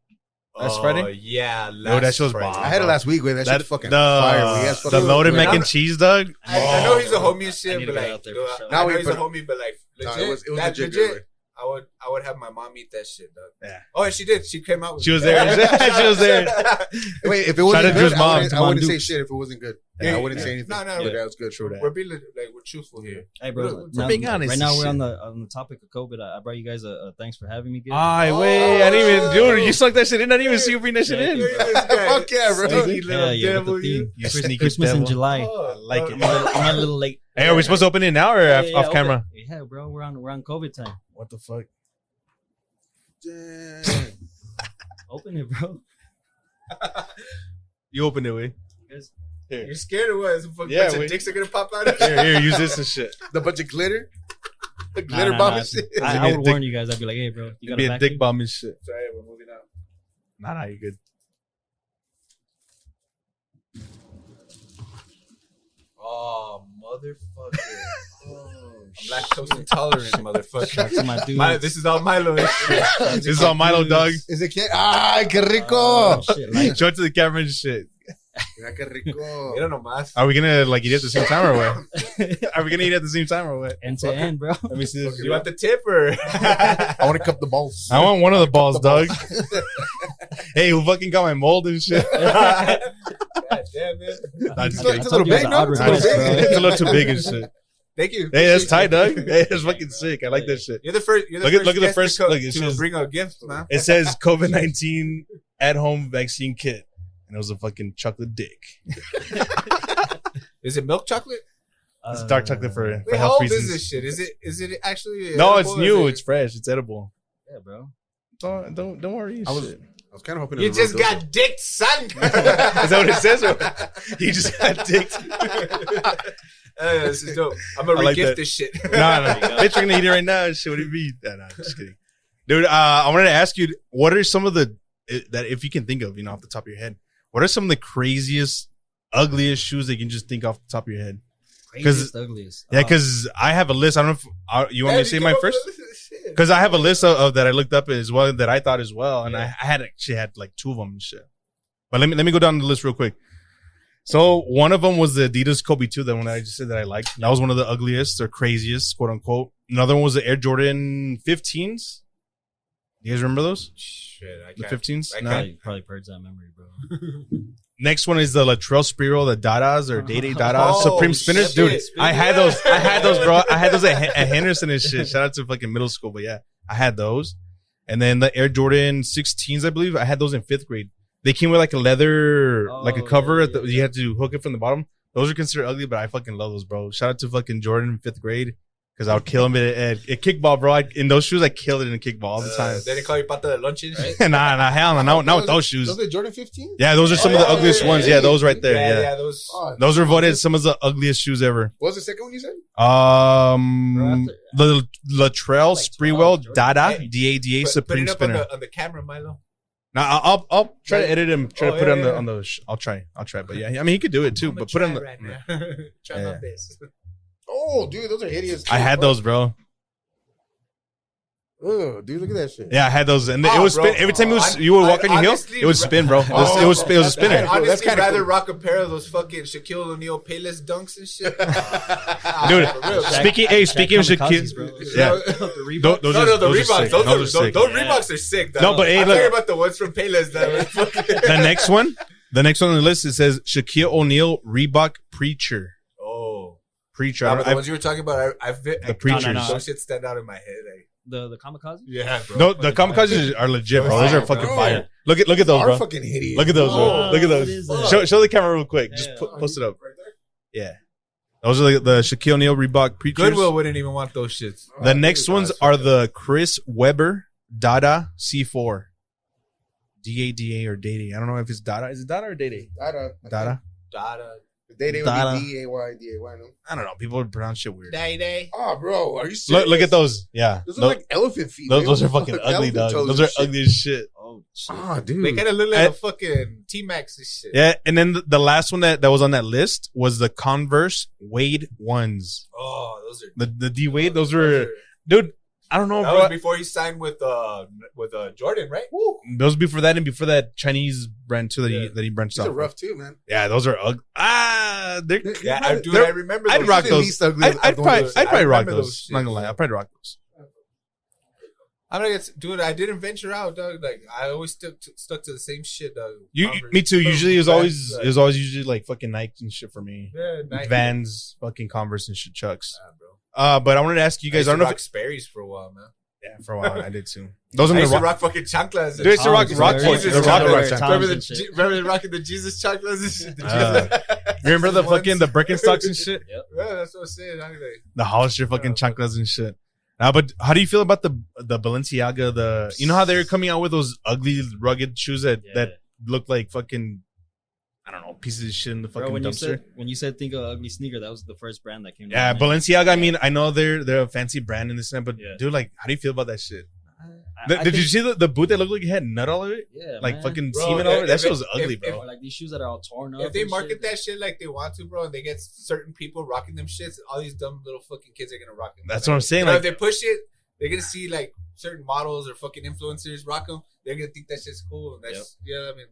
Last Friday? Yeah, that shit was Friday. bomb. I had it last week. Wait, that shit's fucking fire. We had The fucking- loaded Wait, mac and I'm- cheese, dog. I know he's a homie and I shit, need but to get like, out there for sure. I Now know we he's a put- homie, but like, No, legit, it was that legit good, legit. I would have my mom eat that shit, dog. Yeah. Oh, and she did. She came out. With She was it. there. She was there. Wait, if it Shout wasn't out to good, his mom, I wouldn't say Dukes. shit if it wasn't good. Yeah, I wouldn't yeah. say anything. No, but yeah. that was good. True that. We're being we're truthful here. Hey, bro. We're being honest Right now and we're shit. on the topic of COVID. I brought you guys a thanks for having me. Again. Ay, wait, I didn't even, dude, you sucked that shit in. I didn't even see you bring that shit in. Fuck yeah, bro. Sneaky little yeah, devil, with the you. theme. You sneaky Christmas in devil. July. I like it. I'm a little late. Hey, are we supposed to open it now or off open- camera? Yeah, bro. We're on COVID time. What the fuck? Open it, bro. You open it, way. You're scared of what? Some fucking Yeah, bunch of dicks are gonna pop out of it? Here, use this and shit. The bunch of glitter. The Nah, glitter nah, bomb nah. and shit. I would warn you guys. I'd be like, hey, bro, you got Be a a vacuum? dick bomb and shit. Sorry, we're moving out. Nah, you're good. Oh, motherfucker. I'm lactose intolerant, motherfucker. Shout out to my dudes. This is all Milo. This is all Milo, dog. Is it que? Ay, qué rico. Oh, shit, like, Show it to the camera and shit. Mira qué rico. Mira nomás. Are we gonna like eat at the same time or what? Are we gonna eat at the same time or what? end to end, bro. Let me see this. You want the tip or? I want to cup the balls. I want one of the balls, dog. Hey, who fucking got my mold and shit? God damn it. Nah, just It's kidding. a little big, no? It's Nah, a little big, it's a little too big and shit. Thank you. Hey, that's tight, dog. Hey, that's fucking sick. I like that shit. You're the first. You're the Look at- first look at the guest first- to co- look, it to says- bring a gift, man. It says COVID-19 at-home vaccine kit, and it was a fucking chocolate dick. Is it milk chocolate? It's dark chocolate for Wait, how health old reasons. is this shit? Is it actually? No, edible it's or new. is It's fresh. It's edible. Yeah, bro. Don't worry. I was shit. kind of hoping. You it was just real got dicked, son. Is that what it says? Or you just got dicked. This is dope. I'm gonna I like regift that. this shit. Nah. Bitch, you're gonna eat it right now. Shit, what do you mean? Nah, just kidding. Dude, I wanted to ask you, what are some of the, that if you can think of, off the top of your head, what are some of the craziest, ugliest shoes that you can just think off the top of your head? Craziest, ugliest. Yeah, because I have a list. I don't know if you want me to say mine first? Because I have a list of that I looked up as well that I thought as well, and I actually had like two of them and shit. But let me go down the list real quick. So one of them was the Adidas Kobe 2, the one I just said that I liked. That was one of the ugliest or craziest, quote unquote. Another one was the Air Jordan 15s. You guys remember those? Shit, I The can't. 15s? I No. Probably purged that memory, bro. Next one is the Latrell Sprewell, the Dadas or Day Dadas, Oh, Supreme Spinners. shit. Dude, I had those, bro. I had those at Henderson and shit. Shout out to fucking middle school, but yeah, I had those. And then the Air Jordan 16s, I believe, I had those in 5th grade. They came with like a leather, like a cover. yeah, You had to hook it from the bottom. Those are considered ugly, but I fucking love those, bro. Shout out to fucking Jordan in 5th grade. Because I would kill him at kickball, bro. In those shoes, I killed it in kickball all the time. They didn't call you pata de lunch and shit? nah, hell no. Not with those shoes. Those are Jordan 15? Yeah, those are some of the ugliest ones. Yeah, those right there. Yeah. Those. Oh, Those were voted some of the ugliest shoes ever. what was the second one you said? The Latrell Sprewell Jordan. Dada Hey, DADA Put Supreme it up Spinner. on the camera, Milo. Now I'll try to edit him. Try to Oh, put it yeah, on the I'll try. But yeah, I mean he could do it too. But put it on the. right now. Try Yeah. my best. Oh, dude, those are hideous. I had those, bro. Oh, dude, look at that shit. Yeah, I had those, and it Oh, would bro. spin every time you would walk on your heel. Honestly, It would spin, bro. It was a I'd spinner. honestly That's kinda rather cool. rock a pair of those fucking Shaquille O'Neal Payless dunks and shit. Dude, For real. speaking of kamikazes, bro. Shaquille, yeah. The Those No, are- the those are Reeboks. sick. Those Those are sick. those Reeboks are sick. Dog. No, but hey, I'm look. talking about the ones from Payless that were fucking. The next one on the list, it says Shaquille O'Neal Reebok Preacher. Oh. Preacher. No, I but don't- the ones you were talking about, The preachers. No. Those shit stand out in my head. Like, the kamikaze? yeah, bro. No, the kamikazes are legit, bro. Those are fucking Bro. fire. Look at those, Are bro. fucking hideous. Look at those, bro. Oh, Look at what is those. that? Show the camera real quick. Just Yeah. post it up. Yeah. Those are the Shaquille O'Neal Reebok Preachers. Goodwill wouldn't even want those shits. The next ones are the Chris Webber Dada C4. DADA or Dada. I don't know if it's Dada. Is it Dada or Dada? Dada. Dada. They would Dada. be D-A-Y, no? I don't know. People would pronounce shit weird. Day. Oh, bro, are you serious? Look at those. Yeah. Those are like elephant feet. Those man. are fucking ugly, Elephant dog. toes Those and are shit. ugly as shit. Oh, shit. Oh, dude. They kind of look like I- a fucking T-Max and shit. Yeah. And then the last one that was on that list was the Converse Wade ones. Oh, those are. The D Wade. Those were, dude. I don't know, That bro. was before he signed with Jordan, right? Woo. Those before that and before that Chinese brand too Yeah. that he branched These off. are rough too, man. Yeah, those are ugly. They're Yeah, They're- I remember. I'd those. rock These are the those. least ugly I'd of the probably ones. rock remember those. those Not gonna shits. lie, I'd probably rock those. I'm like, dude, I didn't venture out, dog. Like, I always stuck to the same shit, dog. Converse. Me too. Usually it was Vans, always usually like fucking Nike and shit for me. yeah, Nike. Vans, fucking Converse and shit, Chucks. Yeah, bro. But I wanted to ask you guys. I I don't know rock if Sperry's for a while, man. yeah, for a while I did too. Those are I the used to rock. rock fucking chanclas. Dude, I used to rock Toms, rock right? boys. Jesus The rock chanclas. boys. Toms Remember and shit. remember rocking the Jesus chanclas and shit? Remember the fucking the Birkenstocks and shit? Yeah, that's what I'm saying. I'm like, The Hollister fucking chanclas and shit. But how do you feel about the Balenciaga? You know how they're coming out with those ugly rugged shoes that look like fucking, I don't know, pieces of shit in the fucking Bro, dumpster. when you said think of ugly sneaker, that was the first brand that came. Yeah, to mind. Balenciaga. I mean, I know they're a fancy brand in this time, but Yeah. dude, like, how do you feel about that shit? I Did you think- see the boot that looked like it had nut all over it? Yeah, Like man. fucking Bro, semen all over it? That if shit it- was ugly, if- bro. Or like these shoes that are all torn up. If they and market shit. that shit like they want to, bro, and they get certain people rocking them shits, all these dumb little fucking kids are gonna rock them. That's Like, what I'm saying, you know, like- if they push it, they're gonna see like certain models or fucking influencers rock them. They're gonna think that shit's cool. And that's I mean.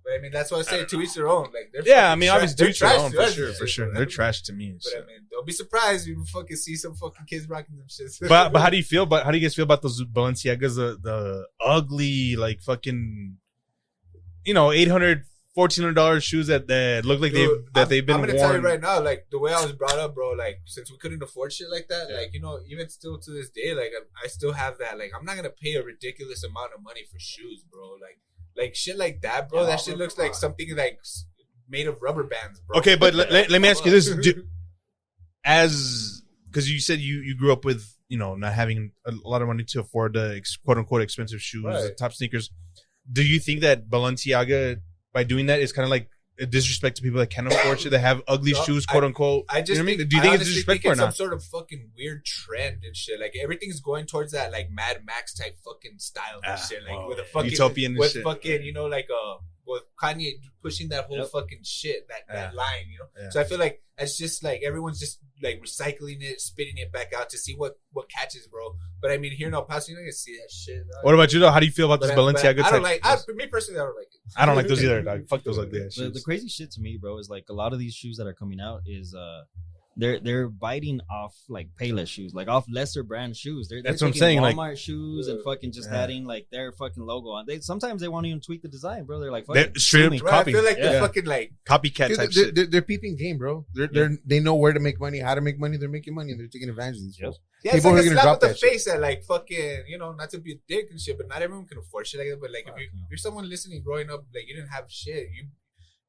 But I mean, that's why I say to each their own. Like, they're Yeah, I fucking mean, trash. obviously, They're do your trash own to for us sure, and for shit, sure. bro. They're trash to me. But I mean, don't be surprised if you fucking see some fucking kids rocking them shits. But how do you feel about how do you guys feel about those Balenciagas, the ugly like fucking, you know, $1,400 shoes that look like Dude, they've been I'm gonna worn. tell you right now, like the way I was brought up, bro. Like since we couldn't afford shit like that, Yeah. like you know, even still to this day, like I still have that. Like I'm not gonna pay a ridiculous amount of money for shoes, bro. Like shit like that, bro. That shit looks like something like made of rubber bands, bro. Okay, but let me ask you this: because you said you grew up with, you know, not having a lot of money to afford the quote unquote expensive shoes, Right. the top sneakers. Do you think that Balenciaga, by doing that, is kind of like a disrespect to people that can't afford shit, that have ugly No, shoes, quote unquote? I just you know what I mean? think, Do you think it's honestly disrespectful or it's some not? sort of fucking weird trend and shit. Like everything's going towards that like Mad Max type fucking style and shit. Like well, with a fucking utopian and with shit. fucking, you know, like with Kanye pushing that whole Yep. fucking shit, that line, you know. Yeah. So I feel like it's just like everyone's just like recycling it, spitting it back out to see what catches, bro. But I mean, here in El Paso, you don't get to see that shit. Dog. What about you though? How do you feel about But this I- Balenciaga but I type? don't like. Me personally, I don't like it. I don't like those either, dog. Fuck those ugly ass The shoes. crazy shit to me, bro, is like a lot of these shoes that are coming out is they're biting off like Payless shoes, like off lesser brand shoes. They're That's what I'm taking saying, like- Walmart shoes and fucking just Yeah. adding like their fucking logo on. Sometimes they won't even tweak the design, bro. They're like They're fucking straight sue up me. Bro, Copy. I feel like Yeah. they're fucking like. Copycat Dude, type shit. they're peeping game, bro. They know where to make money, how to make money. They're making money, and they're taking advantage of these Yep. fools. Yeah, it's People like are a gonna slap drop with the that shit. face that like fucking, you know, not to be a dick and shit, but not everyone can afford shit like that. But like if you're someone listening growing up, like you didn't have shit,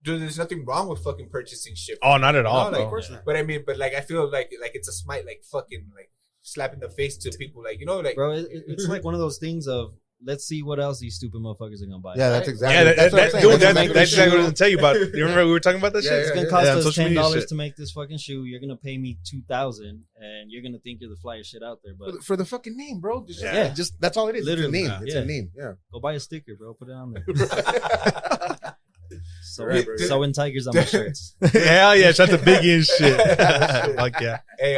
dude, there's nothing wrong with fucking purchasing shit. Oh, not at all, No, bro. like, of course not. But I mean, but like I feel like it's a smite, like fucking like slapping the face to people, like you know, like Bro, it's like one of those things of let's see what else these stupid motherfuckers are gonna buy. Yeah, that's right? exactly. Yeah, that's what I'm saying. dude, That's that's exactly exactly what I what was gonna tell you about. You remember we were talking about that Yeah, shit? It's yeah, gonna yeah. cost Yeah, on us social media $10 shit. to make this fucking shoe. You're gonna pay me $2,000, and you're gonna think you're the flyest shit out there. But for the fucking name, bro. Just, Yeah. just that's all it is. Literally, it's a name. It's yeah. a name. Yeah. go buy a sticker, bro. Put it on there. So, Right, bro. sewing tigers on my shirts. Hell yeah, shout to Biggie and shit. Fuck yeah. hey,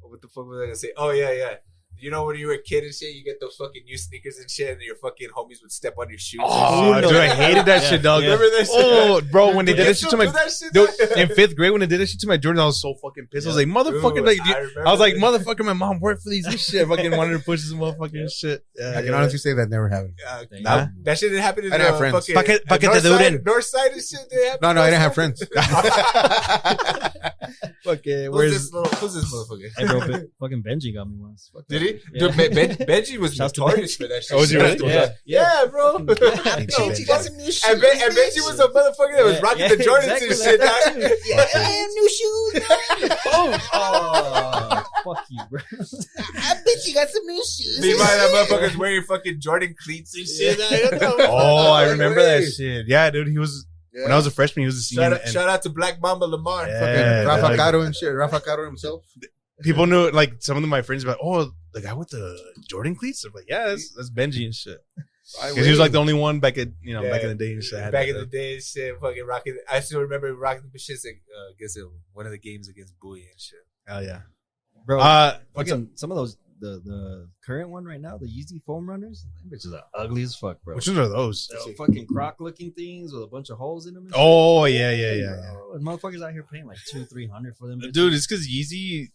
what the fuck was I gonna say? Oh yeah. You know when you were a kid and shit, you get those fucking new sneakers and shit, and your fucking homies would step on your shoes. Oh, and dude, shit. I hated that Yeah, shit, dog. yeah. Remember that shit? Oh, bro, when they did You that shit to still my do that shit, dude, dog? in 5th grade, when they did that shit to my Jordan, I was so fucking pissed. I was like, motherfucker, Dude, like, remember I was like, that. motherfucker, my mom worked for these and shit. Fucking wanted to push this motherfucking shit. Yeah, I can honestly say that never happened. Huh? That shit didn't happen in I didn't have the friends. fucking Pa' que te north side, duren. north side and shit. They happen No, I didn't have north friends. Fucking, side? Who's this motherfucker? Hey, bro, fucking Benji got me once. Fuck Did that. he? Yeah. Dude, Benji was Shouts to notorious Benji. for that shit. Oh, was he really? Yeah. Yeah, bro. Benji got some new shoes. And Benji was a motherfucker that was Yeah, rocking yeah, the Jordans exactly and like shit. that dog. too. Yeah, new shoes. Oh, fuck you, bro. I bet you got some new shoes. Meanwhile, that motherfucker's wearing fucking Jordan cleats and shit. Oh, I remember that shit. Yeah, dude, he was, when I was a freshman, he was a senior. Shout out to Black Mamba Lamar. Yeah. Fucking Rafa like- Caro and shit. Rafa Caro himself. People knew, like, some of my friends were like, oh, the guy with the Jordan cleats? I'm like, yeah, that's Benji and shit. Because he was like the only one back at, you know, back in the day and shit. had Back that. in the day, and shit, fucking rocking. I still remember rocking the shits against one of the games against Bowie and shit. Hell yeah. Bro, What's up? fucking some of those the current one right now, the Yeezy foam runners, them bitches are ugly as fuck, bro. Which ones are those? They're fucking croc looking things with a bunch of holes in them. And shit. Oh, yeah. Bro, and motherfuckers out here paying like $200-$300 for them. bitches. Dude, it's because Yeezy,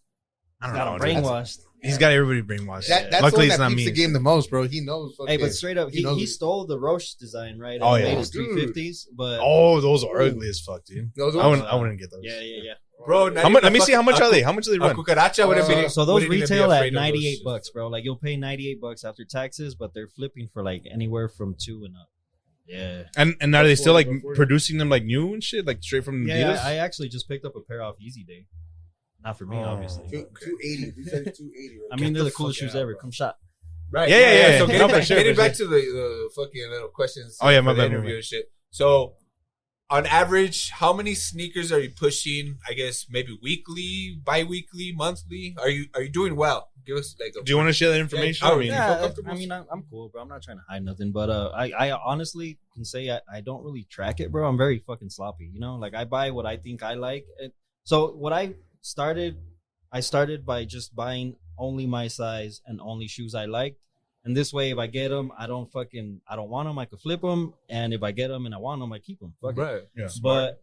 I don't got know. them dude. brainwashed. He's got everybody brainwashed. That's Luckily, the it's one not that keeps me. the game the most, bro. He knows. Hey, but straight up, He knows he it. stole the Roche design, right? Oh, And yeah. made his 350s, but Oh, those are ugly as fuck, dude. Those I wouldn't get those. yeah. Bro, How much? Let me see how much are they? How much do they A run? cucaracha would have been. So those wouldn't even be retail afraid at of those $98, shits. bro. Like you'll pay $98 after taxes, but they're flipping for like anywhere from 2 and up. Yeah. And are they still like Before- producing them like new and shit, like straight from Yeah, dealers? I actually just picked up a pair off Easy Day. Not for me, Oh. obviously. 280. You said 280. I mean, Get they're the the coolest fuck shoes out, ever. bro. Come shot. Right. Yeah. So No, for sure, getting for back to the fucking little questions. Oh, yeah, for my the bad, my interview bad. and shit. So, on average, how many sneakers are you pushing? I guess maybe weekly, bi-weekly, monthly. Are you doing well? Give us like. Do you want to share that information? Yeah, I mean, feel Yeah, comfortable? I mean, I'm cool, bro. I'm not trying to hide nothing, but I honestly can say I don't really track it, bro. I'm very fucking sloppy, you know. Like I buy what I think I like. So what I started by just buying only my size and only shoes I liked. And this way, if I get them, I don't want them. I could flip them, and if I get them and I want them, I keep them. Fuck it. Right. Yeah. But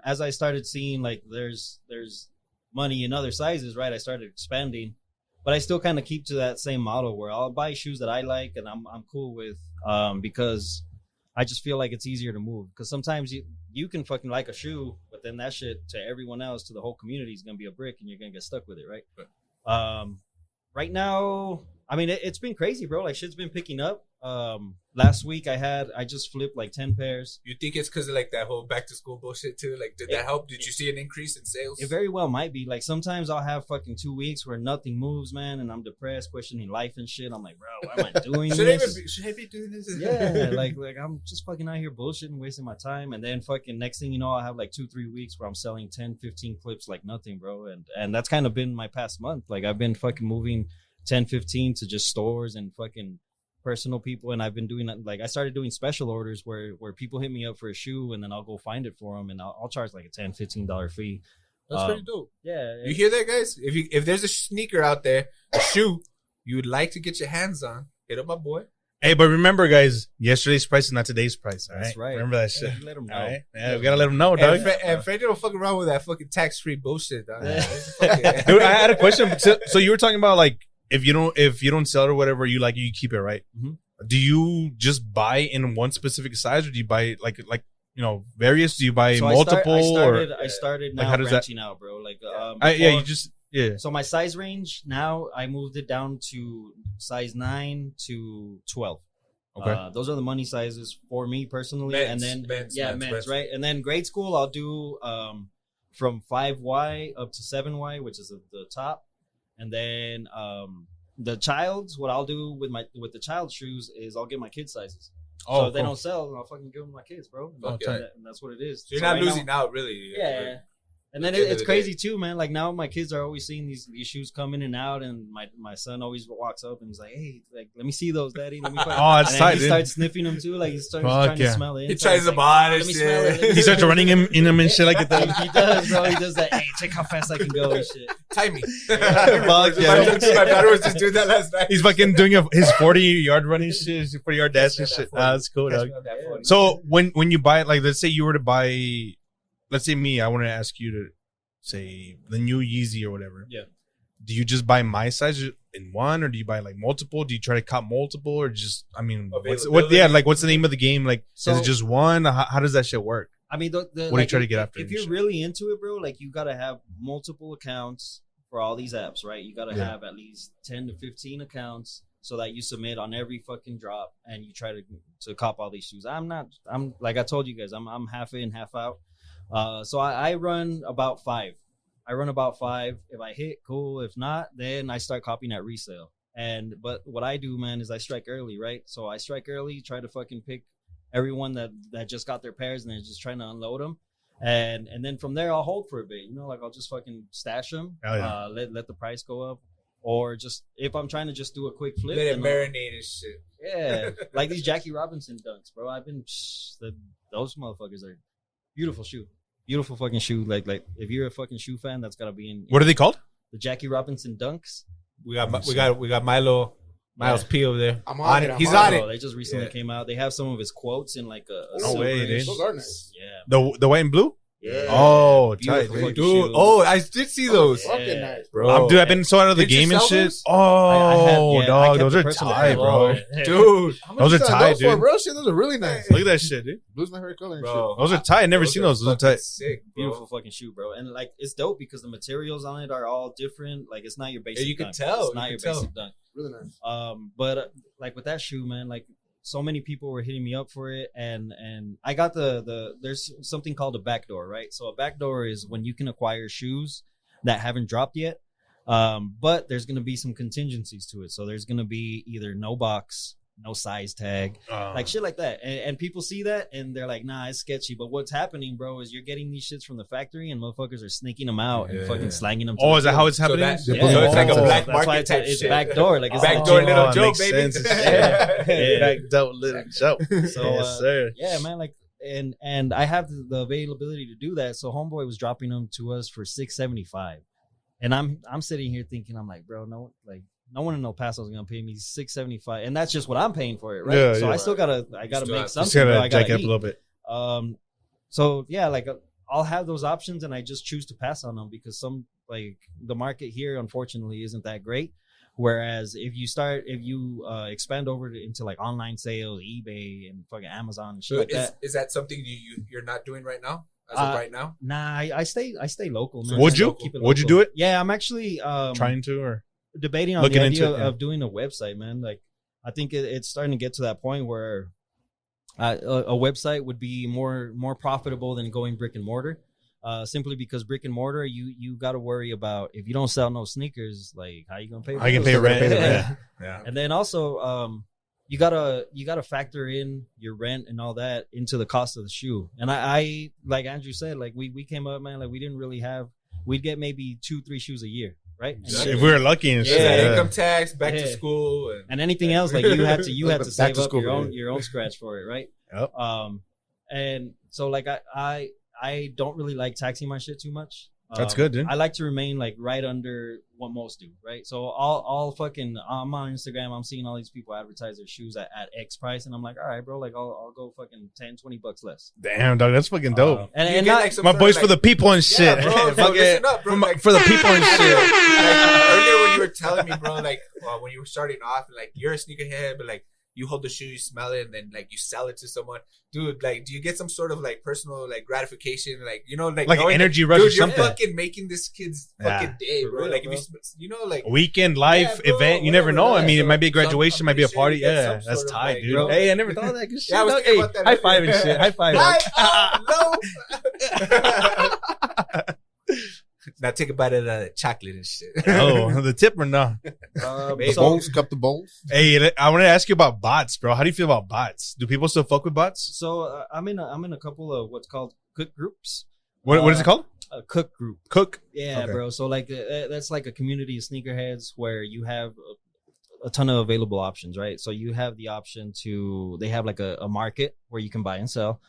as I started seeing like there's money in other sizes, right? I started expanding, but I still kind of keep to that same model where I'll buy shoes that I like and I'm cool with, because I just feel like it's easier to move. Because sometimes you can fucking like a shoe, but then that shit to everyone else, to the whole community, is gonna be a brick, and you're gonna get stuck with it, right? Right now, I mean, it's been crazy, bro. Like shit's been picking up. Last week I just flipped like 10 pairs. You think it's because of like that whole back to school bullshit too? Like, did that help? Did you see an increase in sales? It very well might be. Like sometimes I'll have fucking 2 weeks where nothing moves, man, and I'm depressed, questioning life and shit. I'm like, bro, why am I doing this? Should I be doing this? Yeah, like I'm just fucking out here bullshitting, wasting my time, and then fucking next thing you know, I'll have like 2-3 weeks where I'm selling 10, 15 clips like nothing, bro. And that's kind of been my past month. Like I've been fucking moving 10, 15 to just stores and fucking personal people, and I've been doing that. Like I started doing special orders where people hit me up for a shoe, and then I'll go find it for them, and I'll charge like a $10-15 fee. That's pretty dope. Yeah, You hear that, guys? If there's a sneaker out there, a shoe you would like to get your hands on, hit up my boy. hey, but remember, guys, yesterday's price is not today's price. All right, That's right. Remember that shit. Let 'em know. All right, yeah, we gotta let them know, dog. And Freddy don't fuck around with that fucking tax-free bullshit, dog. Yeah. Dude, I had a question. So you were talking about like if you don't sell it or whatever, you like it, you keep it, right? Mhm. Do you just buy in one specific size, or do you buy like various? Do you buy So multiple? I started like, now how does that- branching out, bro. Like yeah. So my size range now, I moved it down to size 9 to 12. Okay. Those are the money sizes for me personally. Men's, and then men's. right? And then grade school, I'll do from 5Y up to 7Y, which is the top. And then the child's, what I'll do with the child shoes is I'll get my kids sizes. So if they don't sell, I'll fucking give them to my kids, bro. Okay. And that's what it is. So you're So not right losing now, out, really. yeah. And then At the end of it's the crazy too, man. Like now my kids are always seeing these shoes come in and out, and my son always walks up and he's like, "Hey, like let me see those, daddy." Let me find. Oh, that's and tight, then he dude. starts sniffing them too. Like he starts Fuck trying yeah. to smell it. He inside. tries He's to like, buy "Oh, it let me and smell shit." it." He starts running him in them and shit like that. He does, bro. He does that. Hey, check how fast I can go and shit. Time me. Fuck My yeah. daughter was just doing that last night. He's fucking doing his 40-yard running shit, his 40-yard dash and shit. That's cool, dog. So when you buy, like, let's say you were to buy, let's say me, I want to ask you to say the new Yeezy or whatever. Yeah. Do you just buy my size in one, or do you buy like multiple? Do you try to cop multiple, or just, I mean, what's the name of the game? Like, So- is it just one? How does that shit work? I mean, What do you try to get after If and you're shit? really into it, bro, like you gotta have multiple accounts for all these apps, right? You gotta Yeah. have at least 10 to 15 accounts so that you submit on every fucking drop and you try to cop all these shoes. I'm like I told you guys, I'm half in, half out. So I run about 5. If I hit, cool. If not, then I start copying at resale. But what I do, man, is I strike early, right? So I strike early, try to fucking pick everyone that just got their pairs and they're just trying to unload them. And then from there, I'll hold for a bit. You know, like I'll just fucking stash them, Hell yeah. let the price go up. Or just, if I'm trying to just do a quick flip. Let it then I'll- marinate and shit. Yeah. Like these Jackie Robinson dunks, bro. Those motherfuckers are beautiful shoe. Beautiful fucking shoe. Like if you're a fucking shoe fan, that's gotta be in. What are they called? The Jackie Robinson dunks. We got Miles Yeah. P over there. I'm on it. He's I'm on on it. Bro, they just recently came out. They have some of his quotes in like a No way, silverish- dude. Those are nice. Yeah. The white and blue? Yeah. Oh, tight, Beautiful dude. fucking Dude, shoe. oh, I did see those. Yeah. Fucking nice. Bro. Dude, I've been so out of the Did you game and sell shit. those? Oh, I dog, kept those the are person that tight, had bro. it. Dude, How much Those you are selling tight, those for, dude. bro? Shit, those are really nice. Look at that shit, dude. Blue's my favorite color and bro. Those are tight. I never seen those. Those are fucking tight. Sick, bro. Beautiful fucking shoe, bro. And like it's dope because the materials on it are all different. Like it's not your basic. Yeah, you can dunk. tell. It's not You your can tell. basic dunk. shit. Really nice. But like with that shoe, man, like so many people were hitting me up for it, and I got the there's something called a backdoor, right? So a backdoor is when you can acquire shoes that haven't dropped yet, But there's going to be some contingencies to it. So there's going to be either no box, no size tag, like shit like that. And people see that and they're like, nah, it's sketchy. But what's happening, bro, is you're getting these shits from the factory and motherfuckers are sneaking them out and fucking slanging them. Oh, is that how it's happening? So it's like a black market type it's shit. backdoor. Like it's Backdoor little Joe, makes baby. sense. Yeah. Backdoor little Joe. So, Yes, sir. yeah, man, like, and I have the availability to do that. So homeboy was dropping them to us for $675, and I'm sitting here thinking, I'm like, bro, no one in El Paso is gonna pay me $675, and that's just what I'm paying for it, right? Yeah, so yeah. I still gotta make Just something. Bro. gotta I jack gotta it up eat. a little bit. So yeah, like I'll have those options, and I just choose to pass on them because the market here, unfortunately, isn't that great. Whereas if you expand over into like online sales, eBay and fucking Amazon and shit like that. Is that something you're not doing right now? As of right now? Nah, I stay local, man. Would you? Keep it Would you local. do it? Yeah, I'm actually Trying to, or debating on looking the idea into it, yeah. of doing a website, man. Like, I think it's starting to get to that point where a website would be more profitable than going brick and mortar. Simply because brick and mortar, you got to worry about if you don't sell no sneakers, like how you gonna pay? I can pay rent. Yeah. And then also, you gotta factor in your rent and all that into the cost of the shoe. And I like Andrew said, like we came up, man, like we didn't really we'd get maybe 2-3 shoes a year, right? If we were lucky and shit. Yeah, income tax, back to school, and anything else, like you had to save up school, your own scratch for it, right? Yep. And so like I don't really like taxing my shit too much. That's good, dude. I like to remain like right under what most do, right? So I'll fucking, I'm on Instagram, I'm seeing all these people advertise their shoes at X price, and I'm like, all right, bro, like I'll go fucking $10-20 less. Damn, dog, that's fucking dope. And not, like My boys for the people and shit. Yeah, bro, so listen up, bro. Like, for the people and shit. earlier when you were telling me, bro, like when you were starting off, like you're a sneakerhead, but like you hold the shoe, you smell it, and then like you sell it to someone. Dude, like, do you get some sort of like personal like gratification, like like an energy rush or dude, something? You're fucking making this kid's fucking day, bro. real, Like bro. if you know, like Weekend life Yeah, bro, event, you never know. whatever, I mean, yeah. it might be a So, graduation, I'm might be a pretty sure party. you get Yeah, some that's sort of, tight, like, dude. bro. Hey, I never thought of that. Good shit. Yeah, I was dog. thinking Hey, about that high earlier. five and shit. High five. no. Now take a bite of the chocolate and shit. Oh, the tip or no? The bowls, cup the bowls. Hey, I want to ask you about bots, bro. How do you feel about bots? Do people still fuck with bots? So I'm in a couple of what's called cook groups. What is it called? A cook group. Cook. Yeah, Okay. bro. So like that's like a community of sneakerheads where you have a ton of available options, right? So you have the option they have like a market where you can buy and sell.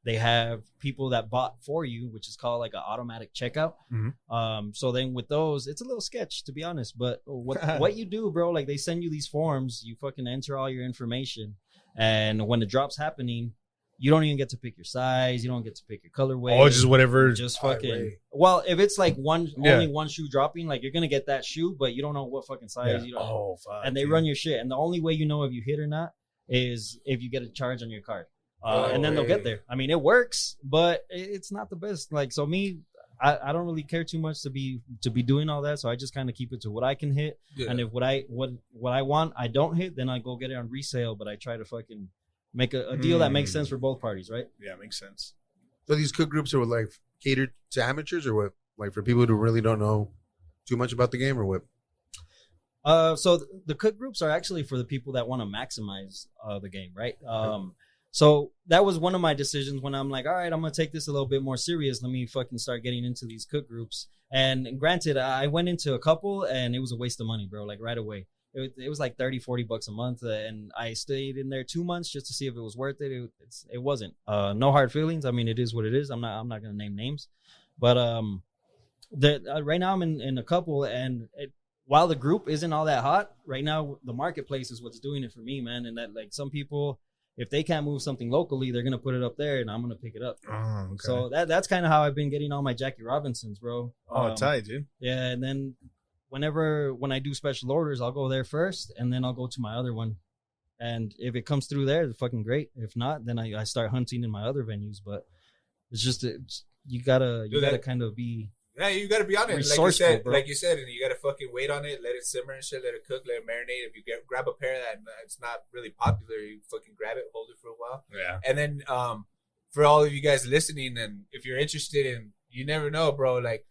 They have people that bought for you, which is called like an automatic checkout. Mhm. So then with those, it's a little sketch, to be honest. But what you do, bro, like they send you these forms, you fucking enter all your information, and when the drop's happening, you don't even get to pick your size, you don't get to pick your colorway. Oh, just whatever. Just fucking. Well, if it's like only Yeah. one shoe dropping, like you're gonna get that shoe, but you don't know what fucking size. Yeah. You don't. Oh, fuck. And they dude. run your shit, and the only way you know if you hit or not is if you get a charge on your card. And then they'll get there. I mean, it works, but it's not the best. Like, so me, I don't really care too much to be doing all that. So I just kind of keep it to what I can hit. Yeah. And if what I want, I don't hit, then I go get it on resale. But I try to fucking make a deal that makes sense for both parties, right? Yeah, makes sense. So these cook groups are like catered to amateurs or what? Like for people who really don't know too much about the game or what? So the cook groups are actually for the people that want to maximize the game, right? So that was one of my decisions when I'm like, all right, I'm going to take this a little bit more serious. Let me fucking start getting into these cook groups. And granted, I went into a couple and it was a waste of money, bro, like right away. It was like $30-$40 a month. And I stayed in there 2 months just to see if it was worth it. It wasn't. No hard feelings. I mean, it is what it is. I'm not going to name names. But right now I'm in a couple, and while the group isn't all that hot, right now the marketplace is what's doing it for me, man. And that, like, some people, if they can't move something locally, they're gonna put it up there, and I'm gonna pick it up. Oh, okay. So that's kind of how I've been getting all my Jackie Robinsons, bro. Oh, tight, dude. Yeah, and then when I do special orders, I'll go there first, and then I'll go to my other one. And if it comes through there, it's fucking great. If not, then I start hunting in my other venues. But it's just you gotta kind of be. Yeah, you gotta be on it. Resourceful, bro. Like you said, and you gotta fucking wait on it, let it simmer and shit, let it cook, let it marinate. If you grab a pair that it's not really popular, you fucking grab it, hold it for a while. Yeah. And then for all of you guys listening, and if you're interested in, you never know, bro, like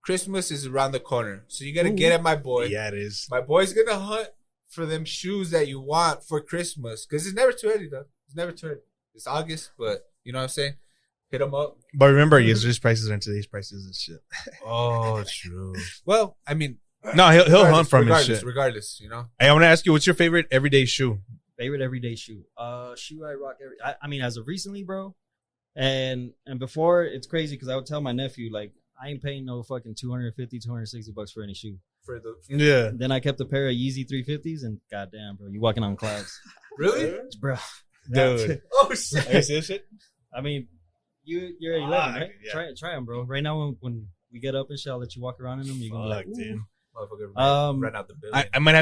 Christmas is around the corner, so you gotta get at my boy. Yeah, it is. My boy's gonna hunt for them shoes that you want for Christmas, because it's never too early, though. It's never too early. It's August, but you know what I'm saying. Hit him up. But remember, yesterday's prices are today's prices and shit. Oh, true. Well, I mean, No, he'll hunt from his regardless, shit. regardless, you know. Hey, I want to ask you, what's your favorite everyday shoe? Favorite everyday shoe. Shoe I rock I mean, as of recently, bro. And before, it's crazy because I would tell my nephew, like, I ain't paying no fucking $250, $260 for any shoe. For the Yeah. Then I kept a pair of Yeezy 350s, and goddamn, bro, you walking on clouds, really, bro. Dude. oh shit. Have you seen this shit? I mean, you're 11, right? Yeah. Try them, bro. Right now, when we get up and shit, I'll let you walk around in them. You can be like, Fuck, dude. Motherfucker ran out the building. I might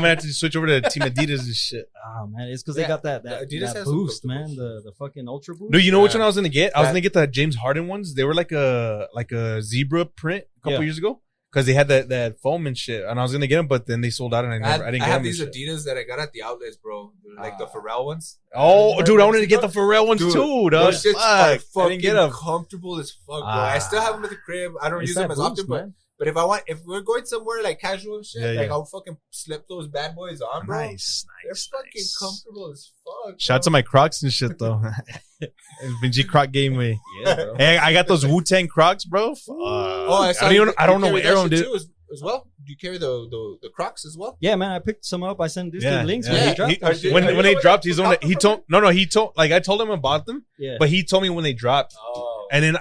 have to switch over to Team Adidas and shit. oh man, it's because Yeah, they got that Adidas that has some boost, comfortable man. The fucking ultra boost. Dude, you know which Yeah. one I was gonna get? I was That- gonna get the James Harden ones. They were like a zebra print a couple Yeah. years ago because they had that foam and shit. And I was gonna get them, but then they sold out, and I didn't I get have them. these and shit. Adidas that I got at the outlets, bro. They're like the Pharrell ones. Oh, dude, I wanted to get the Pharrell ones Dude, too, dog. Those shits are Fuck, I didn't get them. comfortable as fuck, bro. I still have them at the crib. I don't It's use them that as boost, often, man. but if we're going somewhere like casual and shit, like I'll fucking slip those bad boys on, bro. Nice. They're fucking comfortable as fuck. Shout out to my Crocs and shit though. Vinci Croc game way. Yeah, bro. Hey, I got those Wu-Tang Crocs, bro. Oh, I saw I don't know carry what that Aaron shit did. too as well. Do you carry the Crocs as well? Yeah, man, I picked some up. I sent this Yeah, dude links yeah. when they Yeah, dropped. he- that shit. When Are you they the one dropped, that he's the one that he got told. He told like I told him about them, Yeah. but he told me when they dropped, Oh, and then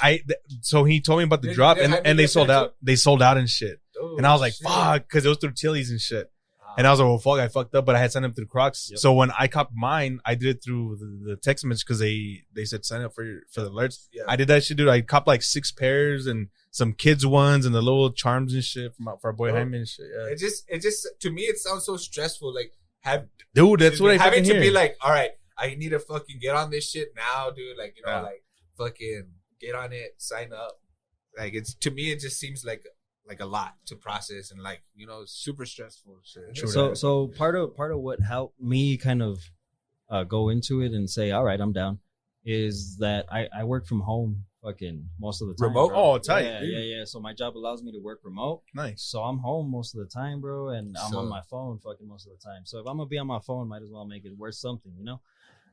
so he told me about the Did- drop, did and Jaime they get sold that out. They sold out and shit. oh, And I was like, shit. fuck, because it was through Tilly's and shit. And I was like, well, fuck, I fucked up, but I had signed up through Crocs. Yep. So when I copped mine, I did it through the text message because they said sign up for the alerts. Yeah. I did that shit, dude. I copped like 6 pairs and some kids ones and the little charms and shit for our boy Oh. Jaime and shit. Yeah. It just to me it sounds so stressful. Like Dude, that's what I having fucking to hear. be like, all right, I need to fucking get on this shit now, dude. Like, you know, Yeah. like fucking get on it, sign up. Like it's to me, it just seems like a lot to process and like, you know, super stressful shit. True. So part of what helped me kind of go into it and say, all right, I'm down, is that I work from home fucking most of the time. Remote? bro. Oh, tight, Yeah, dude. yeah. So my job allows me to work remote. Nice. So I'm home most of the time, bro, and I'm So- on my phone fucking most of the time. So if I'm gonna be on my phone, might as well make it worth something, you know?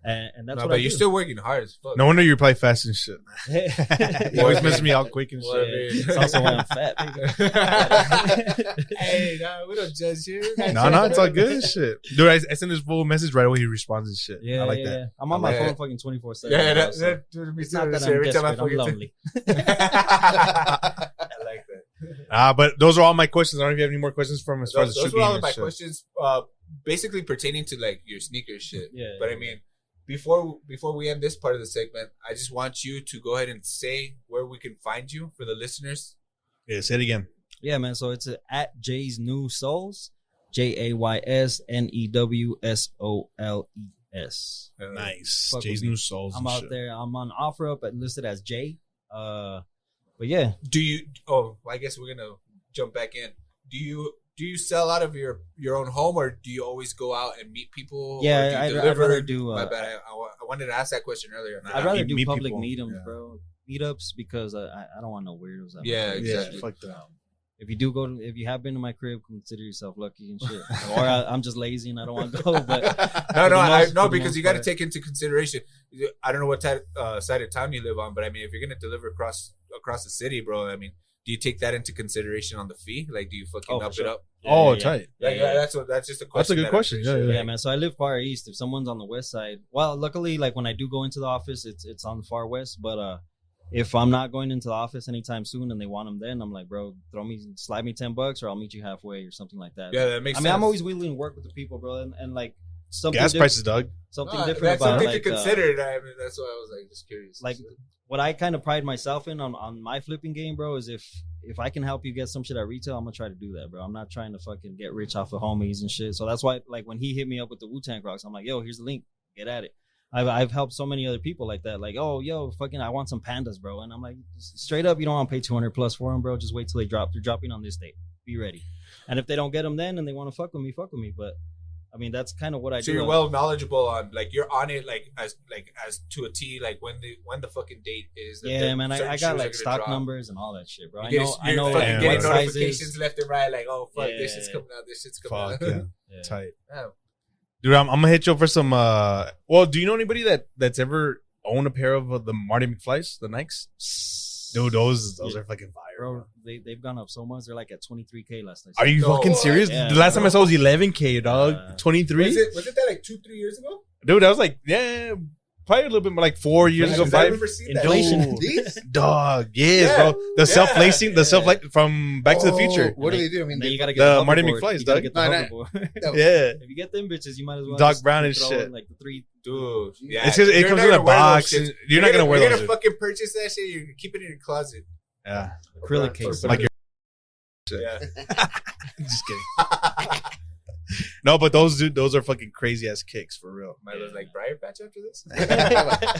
And that's No, what but I you're do. still working hard as fuck. No wonder you're probably fast and shit. You always miss me out quick and Well, shit. It's also why I'm fat, baby. Hey, no, we don't judge you. No, it's all good and shit. Dude, I send this full message right away. He responds and shit. Yeah, I like yeah, that. yeah. I'm on my Yeah. phone fucking 24/7. Yeah, bro, that, so that dude, me it's too. not that Shit, I'm every time I desperate. I'm fucking- lonely. I like that. But those are all my questions. I don't know if you have any more questions from as far as the Those shoe were all game of my and shit. questions, basically pertaining to like your sneakers shit. Yeah, But yeah. I mean, before we end this part of the segment, I just want you to go ahead and say where we can find you for the listeners. Yeah, say it again. Yeah, man. So it's at Jay's New Souls, JAYSNEWSOLES. Nice. Fuck Jay's with me. New Souls. I'm and out shit. there. I'm on OfferUp and listed as Jay. But yeah, Do you? Oh, I guess we're gonna jump back in. Do you sell out of your own home, or do you always go out and meet people? Yeah, or do you I'd deliver? rather do, My bad. I wanted to ask that question earlier. I'd rather do meet public people. meetups, Yeah. bro. Meetups because I don't want no weirdos. at my Yeah, crib. exactly. Yeah, fuck that. If you have been to my crib, consider yourself lucky and shit. Or I'm just lazy and I don't want to go. But No, for the because most you got to part. take into consideration. I don't know what side of town you live on, but I mean, if you're gonna deliver across the city, bro, I mean, do you take that into consideration on the fee? Like, do you fucking Oh, for up sure. it up? Oh, yeah. tight. Yeah, Like, yeah. that's just a question. That's a good that I'm question. pretty Yeah, sure- Yeah, man. So I live far east. If someone's on the west side, well, luckily, like when I do go into the office, it's on the far west. But if I'm not going into the office anytime soon and they want them, then I'm like, bro, slide me $10 or I'll meet you halfway or something like that. Yeah, that makes I sense. mean, I'm always willing to work with the people, bro, and like something Gas prices, dog. something No, different that's about something like, to consider. I mean, that's why I was like just curious. like what I kind of pride myself in on my flipping game, bro, is if I can help you get some shit at retail, I'm gonna try to do that, bro. I'm not trying to fucking get rich off of homies and shit. So that's why, like, when he hit me up with the Wu-Tang Crocs, I'm like, yo, here's the link, get at it. I've helped so many other people like that, like, oh, yo, fucking, I want some pandas, bro, and I'm like, straight up, you don't want to pay 200 plus for them, bro. Just wait till they drop. They're dropping on this date. Be ready. And if they don't get them then and they want to fuck with me, But I mean, that's kind of what I So do. you're well knowledgeable on, like, you're on it, like as to a T, like when the fucking date is. That Yeah, man, certain I shoes got are like gonna stock drop. numbers and all that shit, bro. You're I know fucking yeah, getting what notifications sizes. left and right, like, oh fuck, this is Yeah. coming out, this shit's coming Fuck out. yeah. Yeah. Tight. Yeah. Dude, I'm gonna hit you up for some. Well, do you know anybody that's ever owned a pair of the Marty McFlys, the Nikes? Dude, those are fucking fire, Bro, they've gone up so much. They're like at 23K last night. Are you No, fucking serious? yeah, The last time I bro. saw was 11K, dog. 23. Was it that like 2-3 years ago? Dude, I was like, yeah, probably a little bit more, like 4 years ago, I 5. remember seeing that. Inflation. These? Dog, yes, Yeah. bro. The Yeah. self-lacing, the Yeah. self-like from Back to the Future. What do they do? I mean, And then they, you gotta get The the Marty hoverboard. McFlys, You gotta dog. get the No, no. hoverboard. Yeah. If you get them bitches, you might as well Doc just Brown and throw shit. in, like the 3. Dude, yeah. It's 'cause it You're comes not in a gonna wear those box. shits. You're not gonna wear You're those. gonna fucking purchase that shit. You keep it in your closet. Yeah. Acrylic case. Like your Yeah. just kidding. No, but those are fucking crazy ass kicks for real. Might look like Briar Patch after this.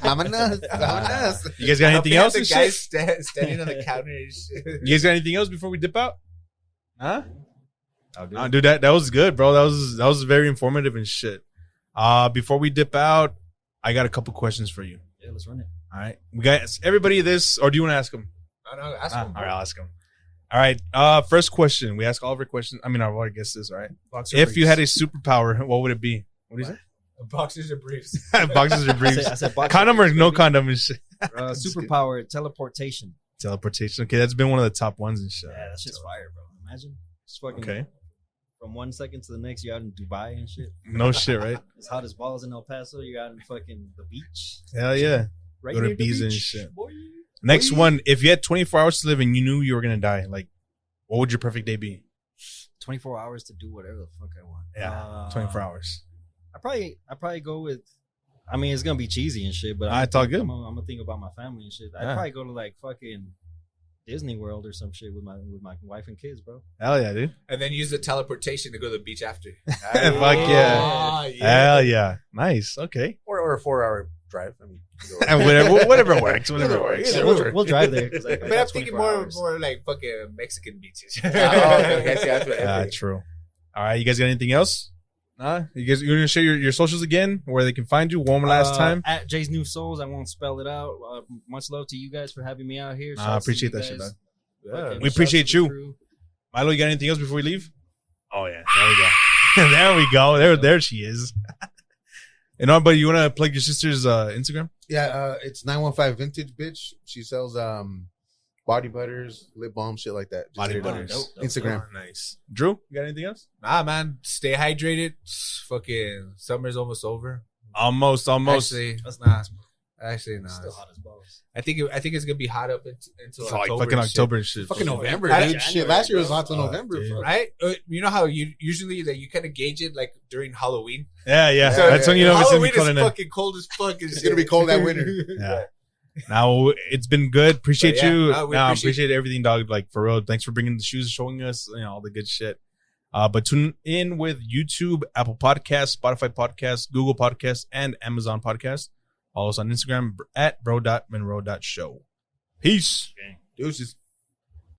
Vámonos, vámonos. You guys got anything else? The and guys shit? standing on the counter and shit. You guys got anything else before we dip out? Huh? I'll do Nah, it. dude, that was good, bro. That was very informative and shit. Before we dip out, I got a couple questions for you. Yeah, let's run it. All right, we got everybody this, or do you want to ask them? No, ask All him. right, I'll ask them. All right. First question. We ask all of our questions. I mean, I've already guessed this. All right. If you had a superpower, what would it be? What do you say? Boxers or briefs. Boxes or I briefs? said box Condom or briefs, no baby. condom and shit. Superpower, teleportation. Teleportation. Okay, that's been one of the top ones and shit. Yeah, that shit's fire, bro. Imagine. Just fucking Okay. from 1 second to the next, you're out in Dubai and shit. No shit, right? It's hot as balls in El Paso. You're out in fucking the beach. Hell yeah. Right Go to near the bees and beach, shit. boy. Next one. If you had 24 hours to live and you knew you were gonna die, like, what would your perfect day be? 24 hours to do whatever the fuck I want. Yeah, 24 hours. I probably go with. I mean, it's gonna be cheesy and shit, but It's all good. I'm gonna think about my family and shit. I'd Yeah. probably go to like fucking Disney World or some shit with my wife and kids, bro. Hell yeah, dude. And then use the teleportation to go to the beach after. Fuck yeah. Ah, Hell yeah. Nice. Okay. Or a 4-hour drive. I mean, And whatever works. Whatever works. Yeah, We'll drive there. 'cause I But got I'm thinking 24 hours. more like fucking Mexican beaches. okay, see, that's what- Yeah, true. All right, you guys got anything else? You guys, you gonna share your socials again, where they can find you one last time? At Jay's New Souls. I won't spell it out. Much love to you guys for having me out here. Nah, I Shouts to appreciate you that shit, guys. dog. Yeah. We Shouts appreciate to the you. crew. Milo, you got anything else before we leave? Oh yeah, there we go. There we go. There she is. And buddy, you want to plug your sister's Instagram? Yeah, it's 915 Vintage, bitch. She sells body butters, lip balm, shit like that. Just Body hit her butters. Dope. Instagram. Nice. Drew, you got anything else? Nah, man. Stay hydrated. Fucking summer's almost over. Almost. Actually, nah. Actually, nah. Still hot as balls. I think it's gonna be hot up until It's October. like fucking and shit. October and shit. Fucking November, I- dude. January, Shit, last year was bro. hot till November. dude. fuck. Right? You know how you usually that you kind of gauge it like during Halloween. Yeah. So, That's when you know if it's gonna be Halloween cold is enough. fucking cold as fuck. It's gonna be cold that winter. Yeah. Now it's been good. Appreciate But yeah, you. no, we Appreciate everything, dog. Like for real. Thanks for bringing the shoes, showing us all the good shit. But tune in with YouTube, Apple Podcasts, Spotify Podcasts, Google Podcasts, and Amazon Podcasts. Follow us on Instagram at bro.monroe.show. Peace. Deuces.